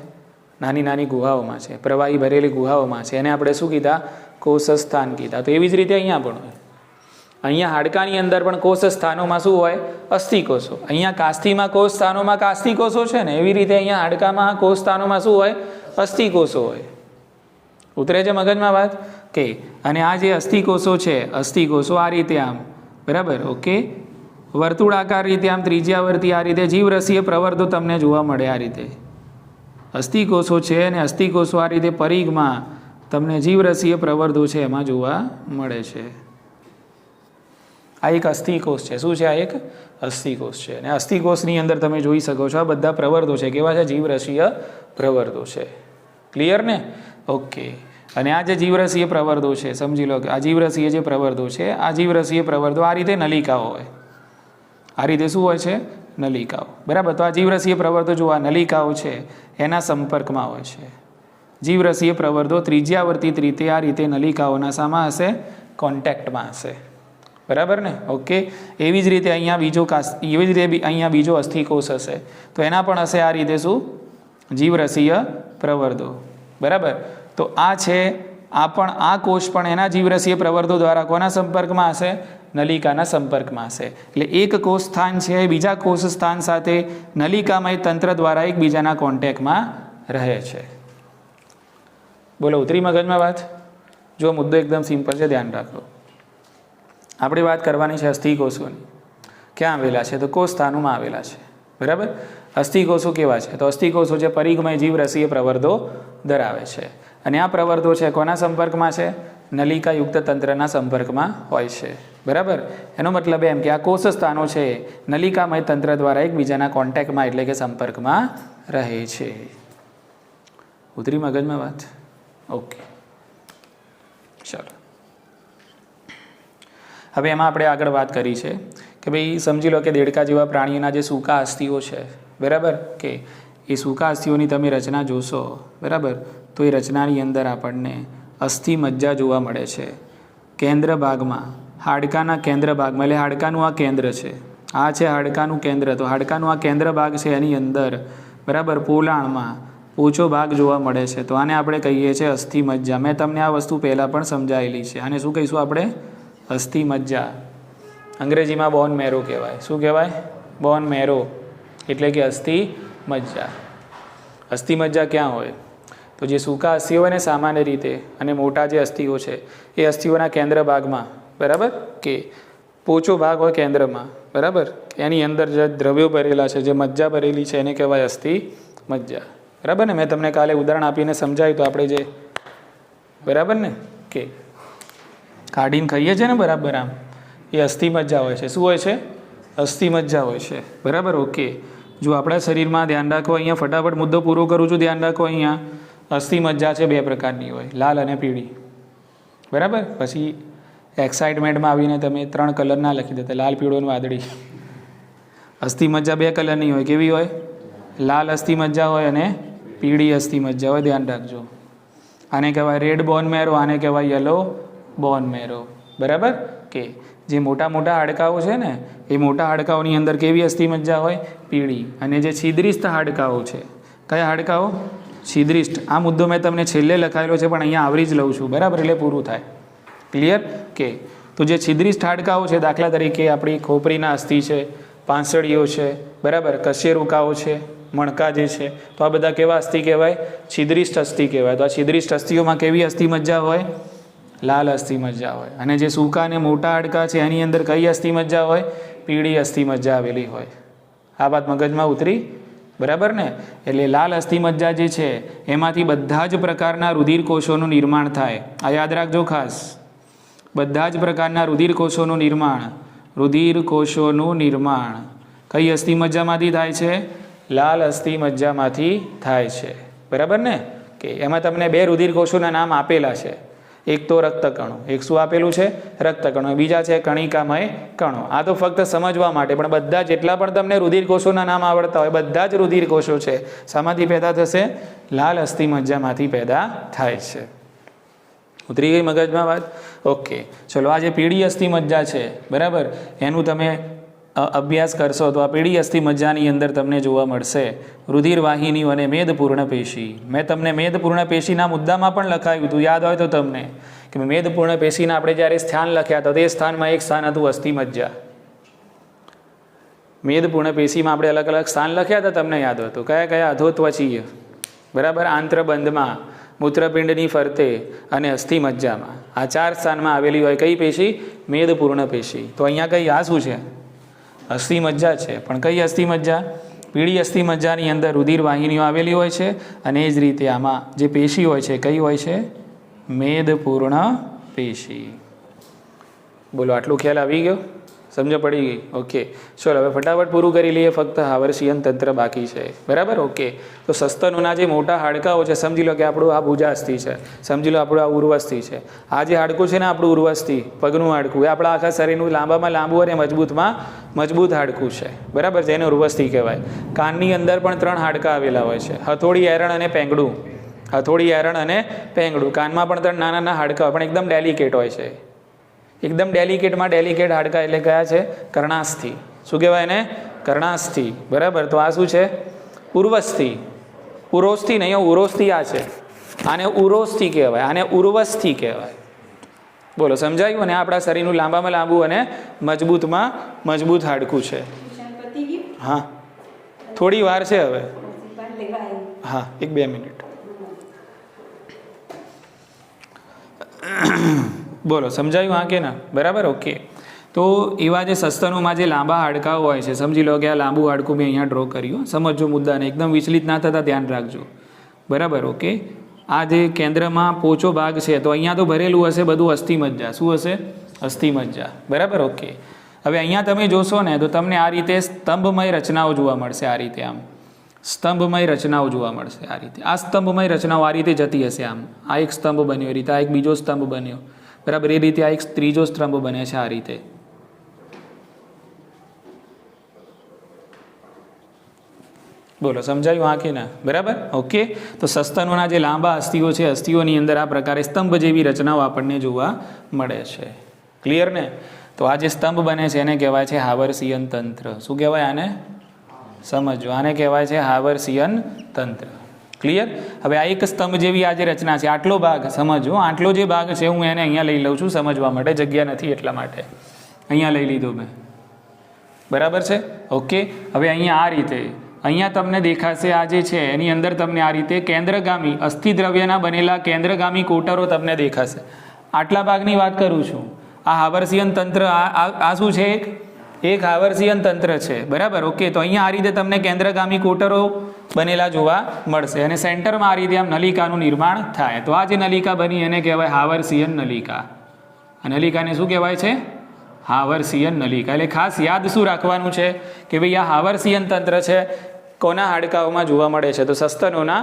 નાની નાની ગુહાઓમાં છે, પ્રવાહી ભરેલી ગુહાઓમાં છે. એને આપણે શું કીધા? કોષ સ્થાન કીધા. તો એવી જ રીતે અહીંયા પણ હોય. અહીંયા હાડકાની અંદર પણ કોષ સ્થાનોમાં શું હોય? અસ્થિકોષો. અહીંયા કાસ્તીમાં કોષ સ્થાનોમાં કાસ્તિકોષો છે ને, એવી રીતે અહીંયા હાડકામાં કોષ સ્થાનોમાં શું હોય? અસ્થિકોષો હોય. ઉતરે છે મગજમાં વાત? કે અને આ જે અસ્થિકોષો છે, અસ્થિકોષો આ રીતે આમ, બરાબર, ઓકે, વર્તુળાકાર રીતે આમ ત્રિજ્યાવર્તી આ રીતે જીવરસીય પ્રવર્તો તમને જોવા મળે. આ રીતે અસ્થિકોષો છે અને અસ્થિકોષો આ રીતે પરિઘમાં તમને જીવરસીય પ્રવર્તો છે એમાં જોવા મળે છે. આ એક અસ્થિકોષ છે. શું છે? આ એક અસ્થિકોષ છે. અને અસ્થિકોષની અંદર તમે જોઈ શકો છો આ બધા પ્રવર્તો છે. કેવા છે? જીવરસીય પ્રવર્તો છે. ક્લિયર ને? ઓકે. અને આ જે જીવરસીય પ્રવર્તો છે, સમજી લો કે આ જીવરસીય જે પ્રવર્તો છે, આ જીવરસીય પ્રવર્તો આ રીતે નલિકાઓ હોય. આ રીતે શું હોય છે? નલિકાઓ. બરાબર. તો આ જીવરસીય પ્રવર્તો જો આ નલિકાઓ છે એના સંપર્કમાં હોય છે. જીવરસીય પ્રવર્તો ત્રિજ્યાવર્તિત રીતે આ રીતે નલિકાઓના સામા હશે? કોન્ટેક્ટમાં હશે. બરાબર ને? ઓકે. એવી જ રીતે અહીંયા બીજો એવી જ રીતે અહીંયા બીજો અસ્થિકોષ હશે તો એના પણ હશે આ રીતે શું? જીવરસીય પ્રવર્તો. બરાબર. તો આ છે, આ પણ, આ કોષ પણ એના જીવરસીય પ્રવર્તો દ્વારા કોના સંપર્કમાં હશે? નલિકાના સંપર્કમાં હશે. એટલે એક કોષ સ્થાન છે બીજા કોષ સ્થાન સાથે નલિકામય તંત્ર દ્વારા એકબીજાના કોન્ટેક્ટમાં રહે છે. બોલો, ઉતરી મગજમાં વાત? જો મુદ્દો એકદમ સિમ્પલ છે, ધ્યાન રાખો. આપણે વાત કરવાની છે અસ્થિકોષોની. ક્યાં આવેલા છે? તો કોષ સ્થાનોમાં આવેલા છે. બરાબર. અસ્થિકોષો કેવા છે? તો અસ્થિકોષો જે પરિઘમય જીવરસીય પ્રવર્તો ધરાવે છે. અને આ પ્રવર્તો છે કોના સંપર્કમાં છે? નલિકાયુક્ત તંત્રના સંપર્કમાં હોય છે. બરાબર. એનો મતલબ એમ કે આ કોષ સ્થાનો છે નલિકામય તંત્ર દ્વારા એકબીજાના કોન્ટેક્ટમાં એટલે કે સંપર્કમાં રહે છે. ઉતરી મગજમાં વાત? ઓકે. ચાલો હવે એમાં આપણે આગળ વાત કરી છે કે ભાઈ સમજી લો કે દેડકા જેવા પ્રાણીઓના જે સૂકા અસ્થિઓ છે, બરાબર, કે એ સૂકા અસ્થિઓની તમે રચના જોશો, બરાબર, તો એ રચનાની અંદર આપણને અસ્થિ મજ્જા જોવા મળે છે. કેન્દ્ર ભાગમાં, હાડકાના કેન્દ્ર ભાગમાં, એટલે હાડકાનું આ કેન્દ્ર છે, આ છે હાડકાનું કેન્દ્ર. તો હાડકાનું આ કેન્દ્ર ભાગ છે એની અંદર, બરાબર, પોલાણમાં ઓછો ભાગ જોવા મળે છે. તો આને આપણે કહીએ છીએ અસ્થિ મજ્જા. મેં તમને આ વસ્તુ પહેલાં પણ સમજાવેલી છે. આને શું કહીશું આપણે? અસ્થિ મજ્જા. અંગ્રેજીમાં બોન મેરો કહેવાય. શું કહેવાય? બોન મેરો એટલે કે અસ્થિ મજ્જા. અસ્થિ મજ્જા ક્યાં હોય? તો જે સૂકા અસ્થિઓ હોય ને સામાન્ય રીતે અને મોટા જે અસ્થિઓ છે એ અસ્થિઓના કેન્દ્ર ભાગમાં, બરાબર, કે પોચો ભાગ હોય કેન્દ્રમાં, બરાબર, એની અંદર જે દ્રવ્યો ભરેલા છે, જે મજ્જા ભરેલી છે એને કહેવાય અસ્થિ મજ્જા. બરાબર ને? મેં તમને કાલે ઉદાહરણ આપીને સમજાવ્યું તો આપણે જે, બરાબર ને, કે કાઢીને ખાઈએ છીએ ને, બરાબર, આમ એ અસ્થિ મજ્જા હોય છે. શું હોય છે? અસ્થિ મજ્જા હોય છે. બરાબર. ઓકે. જો આપણા શરીરમાં ધ્યાન રાખો, અહીંયા ફટાફટ મુદ્દો પૂરો કરું છું, ધ્યાન રાખો. અહીંયા અસ્થિ મજ્જા છે બે પ્રકારની હોય, લાલ અને પીળી. બરાબર. પછી એક્સાઇટમેન્ટમાં આવીને તમે 3 કલર ના લખી દેતા, લાલ, પીળો અને વાદળી. અસ્થિ મજ્જા 2 કલરની હોય. કેવી હોય? લાલ અસ્થિ મજ્જા હોય અને પીળી અસ્થિ મજ્જા હોય. ધ્યાન રાખજો. આને કહેવાય રેડ બોન મેરો, આને કહેવાય યલો બોન મેરો. બરાબર કે જે મોટા મોટા હાડકાઓ છે ને, એ મોટા હાડકાઓની અંદર કેવી અસ્થિ મજ્જા હોય? પીળી. અને જે છિદ્રિસ્થ હાડકાઓ છે, કયા હાડકાઓ? છિદ્રિસ્થ. આ મુદ્દો મેં તમને છેલ્લે લખાયેલો છે, પણ અહીંયા આવરી જ લઉં છું. બરાબર, એટલે પૂરું થાય. ક્લિયર કે તો જે છિદ્રિસ્થ હાડકાઓ છે, દાખલા તરીકે આપણી ખોપરીના અસ્થિ છે, પાંસળીઓ છે, બરાબર, કશેરુકાઓ છે, મણકા જે છે, તો આ બધા કેવા અસ્થિ કહેવાય? છિદ્રિસ્થ અસ્થિ કહેવાય. તો આ છિદ્રિસ્થ અસ્થિઓમાં કેવી અસ્થિ મજ્જા હોય? લાલ અસ્થિ મજ્જા હોય. અને જે સૂકા અને મોટા હાડકા છે એની અંદર કઈ અસ્થિ મજ્જા હોય? પીળી અસ્થિ મજ્જા આવેલી હોય. આ વાત મગજમાં ઉતરી? બરાબર ને? એટલે લાલ અસ્થિ મજ્જા જે છે એમાંથી બધા જ પ્રકારના રુધિર કોષોનું નિર્માણ થાય. આ યાદ રાખજો ખાસ. બધા જ પ્રકારના રુધિર કોષોનું નિર્માણ કઈ અસ્થિ મજ્જામાંથી થાય છે? લાલ અસ્થિ મજ્જામાંથી થાય છે. બરાબર ને? કે એમાં તમને 2 રુધિર કોષોના નામ આપેલા છે. એક તો રક્તકણો, એક શું આપેલું છે? રક્તકણો. બીજા છે કણિકામય કણો. આ તો ફક્ત સમજવા માટે, પણ બધા જેટલા પણ તમને રુધિર કોષોના નામ આવડતા હોય, બધા જ રુધિર કોષો છે શામાંથી પેદા થશે? લાલ અસ્થિ મજ્જામાંથી પેદા થાય છે. ઉતરી ગઈ મગજમાં વાત? ઓકે, ચલો. આ જે પીળી અસ્થિ મજ્જા છે, બરાબર, એનું તમે અભ્યાસ કરશો તો આ પીળી અસ્થિ મજ્જાની અંદર તમને જોવા મળશે રુધિર વાહિનીઓ અને મેદપૂર્ણ પેશી. મેં તમને મેદપૂર્ણ પેશીના મુદ્દામાં પણ લખાયું હતું, યાદ હોય તો તમને, કે મેદપૂર્ણ પેશીના આપણે જ્યારે સ્થાન લખ્યા હતા, તે સ્થાનમાં એક સ્થાન હતું અસ્થિ મજ્જા. મેદપૂર્ણ પેશીમાં આપણે અલગ અલગ સ્થાન લખ્યા હતા, તમને યાદ હતું. કયા કયા? અધોત્વચીય, બરાબર, આંત્રબંધમાં, મૂત્રપિંડની ફરતે અને અસ્થિ મજ્જામાં. આ 4 સ્થાનમાં આવેલી હોય કઈ પેશી? મેદપૂર્ણ પેશી. તો અહીંયા કઈ આ શું છે? અસ્થિ મજ્જા છે. પણ કઈ અસ્થિ મજ્જા? પીળી અસ્થિ મજ્જાની અંદર રુધિર વાહિનીઓ આવેલી હોય છે. અને એ જ રીતે આમાં જે પેશી હોય છે, કઈ હોય છે? મેદપૂર્ણ પેશી. બોલો, આટલું ખ્યાલ આવી ગયો? સમજ પડી ગઈ? ઓકે, ચલો હવે ફટાફટ પૂરું કરી લઈએ. ફક્ત હાવર્સિયન તંત્ર બાકી છે. બરાબર? ઓકે, તો સસ્તનોના જે મોટા હાડકાઓ છે, સમજી લો કે આપણું આ ભુજાસ્થિ છે, સમજી લો આપણું આ ઉર્વસ્થિ છે. આ જે હાડકું છે ને આપણું ઉર્વસ્થિ, પગનું હાડકું, એ આપણા આખા શરીરનું લાંબામાં લાંબુ અને મજબૂત હાડકું છે. બરાબર? જેને ઉર્વસ્થિ કહેવાય. કાનની અંદર પણ 3 હાડકા આવેલા હોય છે, હથોડી, એરણ અને પેંગડું. હથોડી, એરણ અને પેંગડું. કાનમાં પણ 3 નાના નાના હાડકા, પણ એકદમ ડેલિકેટ હોય છે. એકદમ ડેલિકેટમાં ડેલિકેટ હાડકા એટલે કયા છે? કર્ણાસ્થિ. શું કહેવાય એને? કર્ણાસ્થિ. બરાબર? તો આ શું છે? ઉર્વસ્થિ. ઉરોસ્થિ નહીં, ઉરોસ્થિ આ છે. આને ઉરોસ્થિ કહેવાય, આને ઉર્વસ્થિ કહેવાય. બોલો, સમજાયું? અને આપણા શરીરનું લાંબામાં લાંબુ અને મજબૂત હાડકું છે. હા, થોડી વાર છે હવે. હા, 1-2 મિનિટ. બોલો, સમજાયું? હા કે ના? બરાબર? ઓકે, તો એવા જે સસ્તનોમાં જે લાંબા હાડકાઓ હોય છે, સમજી લો કે આ લાંબુ હાડકું મેં અહીંયા ડ્રો કર્યું. સમજો મુદ્દાને, એકદમ વિચલિત ના થતા ધ્યાન રાખજો. બરાબર? ઓકે, આ જે કેન્દ્રમાં પોચો ભાગ છે, તો અહીંયા તો ભરેલું હશે બધું અસ્થિ મજ્જા. શું હશે? અસ્થિ મજ્જા. બરાબર? ઓકે, હવે અહીંયા તમે જોશો ને તો તમને આ રીતે સ્તંભમય રચનાઓ જોવા મળશે. આ રીતે આમ સ્તંભમય રચનાઓ જોવા મળશે. આ રીતે આ સ્તંભમય રચનાઓ આ રીતે જતી હશે. આમ આ એક સ્તંભ બન્યો, એ રીતે આ એક બીજો સ્તંભ બન્યો. બરાબર? એ રીતે આ એક ત્રીજો સ્તંભ બને છે. આ રીતે બોલો, સમજાયું? હા કે ના? બરાબર? ઓકે, તો સસ્તનોના જે લાંબા અસ્થિઓ છે, અસ્થિઓની અંદર આ પ્રકારે સ્તંભ જેવી રચનાઓ આપણને જોવા મળે છે. ક્લિયર ને? તો આ જે સ્તંભ બને છે એને કહેવાય છે હાવર્સિયન તંત્ર. શું કહેવાય આને? સમજો, આને કહેવાય છે હાવર્સિયન તંત્ર. ક્લિયર? હવે આ એક સ્તંભ જેવી આ જે રચના છે, આટલો ભાગ સમજો, આટલો જે ભાગ છે હું એને અહીંયા લઈ લઉં છું સમજવા માટે, જગ્યા નથી એટલા માટે અહીંયા લઈ લીધો મેં. બરાબર છે? ઓકે, હવે અહીંયા આ રીતે અહીંયા તમને દેખાશે આ જે છે એની અંદર તમને આ રીતે કેન્દ્રગામી અસ્થિ દ્રવ્યના બનેલા કેન્દ્રગામી કોટરો તમને દેખાશે. આટલા ભાગની વાત કરું છું. આ હાવર્સિયન તંત્ર, આ શું છે? એક હાવર્સિયન તંત્ર છે. બરાબર? ઓકે, તો અહીંયા આ રીતે તમને કેન્દ્રગામી કોટરો બનેલા જોવા મળશે અને સેન્ટરમાં આ રીતે આમ નલિકાનું નિર્માણ થાય. તો આ જે નલિકા બની એને કહેવાય હાવર્સિયન નલિકા. આ નલિકાને શું કહેવાય છે? હાવર્સિયન નલિકા. એટલે ખાસ યાદ શું રાખવાનું છે કે ભાઈ આ હાવર્સિયન તંત્ર છે, કોના હાડકાઓમાં જોવા મળે છે? તો સસ્તનોના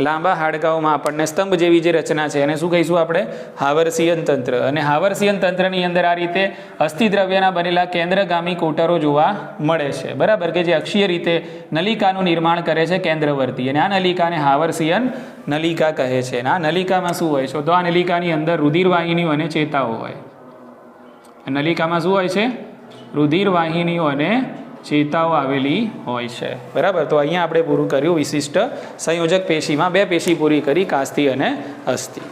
લાંબા હાડકાઓમાં આપણને સ્તંભ જેવી જે રચના છે એને શું કહીશું આપણે? હાવર્સિયન તંત્ર. અને હાવર્સિયન તંત્રની અંદર આ રીતે અસ્થિદ્રવ્યના બનેલા કેન્દ્રગામી કોટરો જોવા મળે છે, બરાબર, કે જે અક્ષીય રીતે નલિકાનું નિર્માણ કરે છે કેન્દ્રવર્તી. અને આ નલિકાને હાવર્સિયન નલિકા કહે છે. અને આ નલિકામાં શું હોય છે? તો આ નલિકાની અંદર રુધિરવાહિનીઓ અને ચેતાઓ હોય. નલિકામાં શું હોય છે? રુધિરવાહિનીઓ અને ચેતાઓ આવેલી હોય છે, બરાબર. તો અહીંયા આપણે પૂરું કર્યું વિશિષ્ટ સંયોજક પેશીમાં 2 પેશી પૂરી કરી, કાસ્થિ અને અસ્થિ.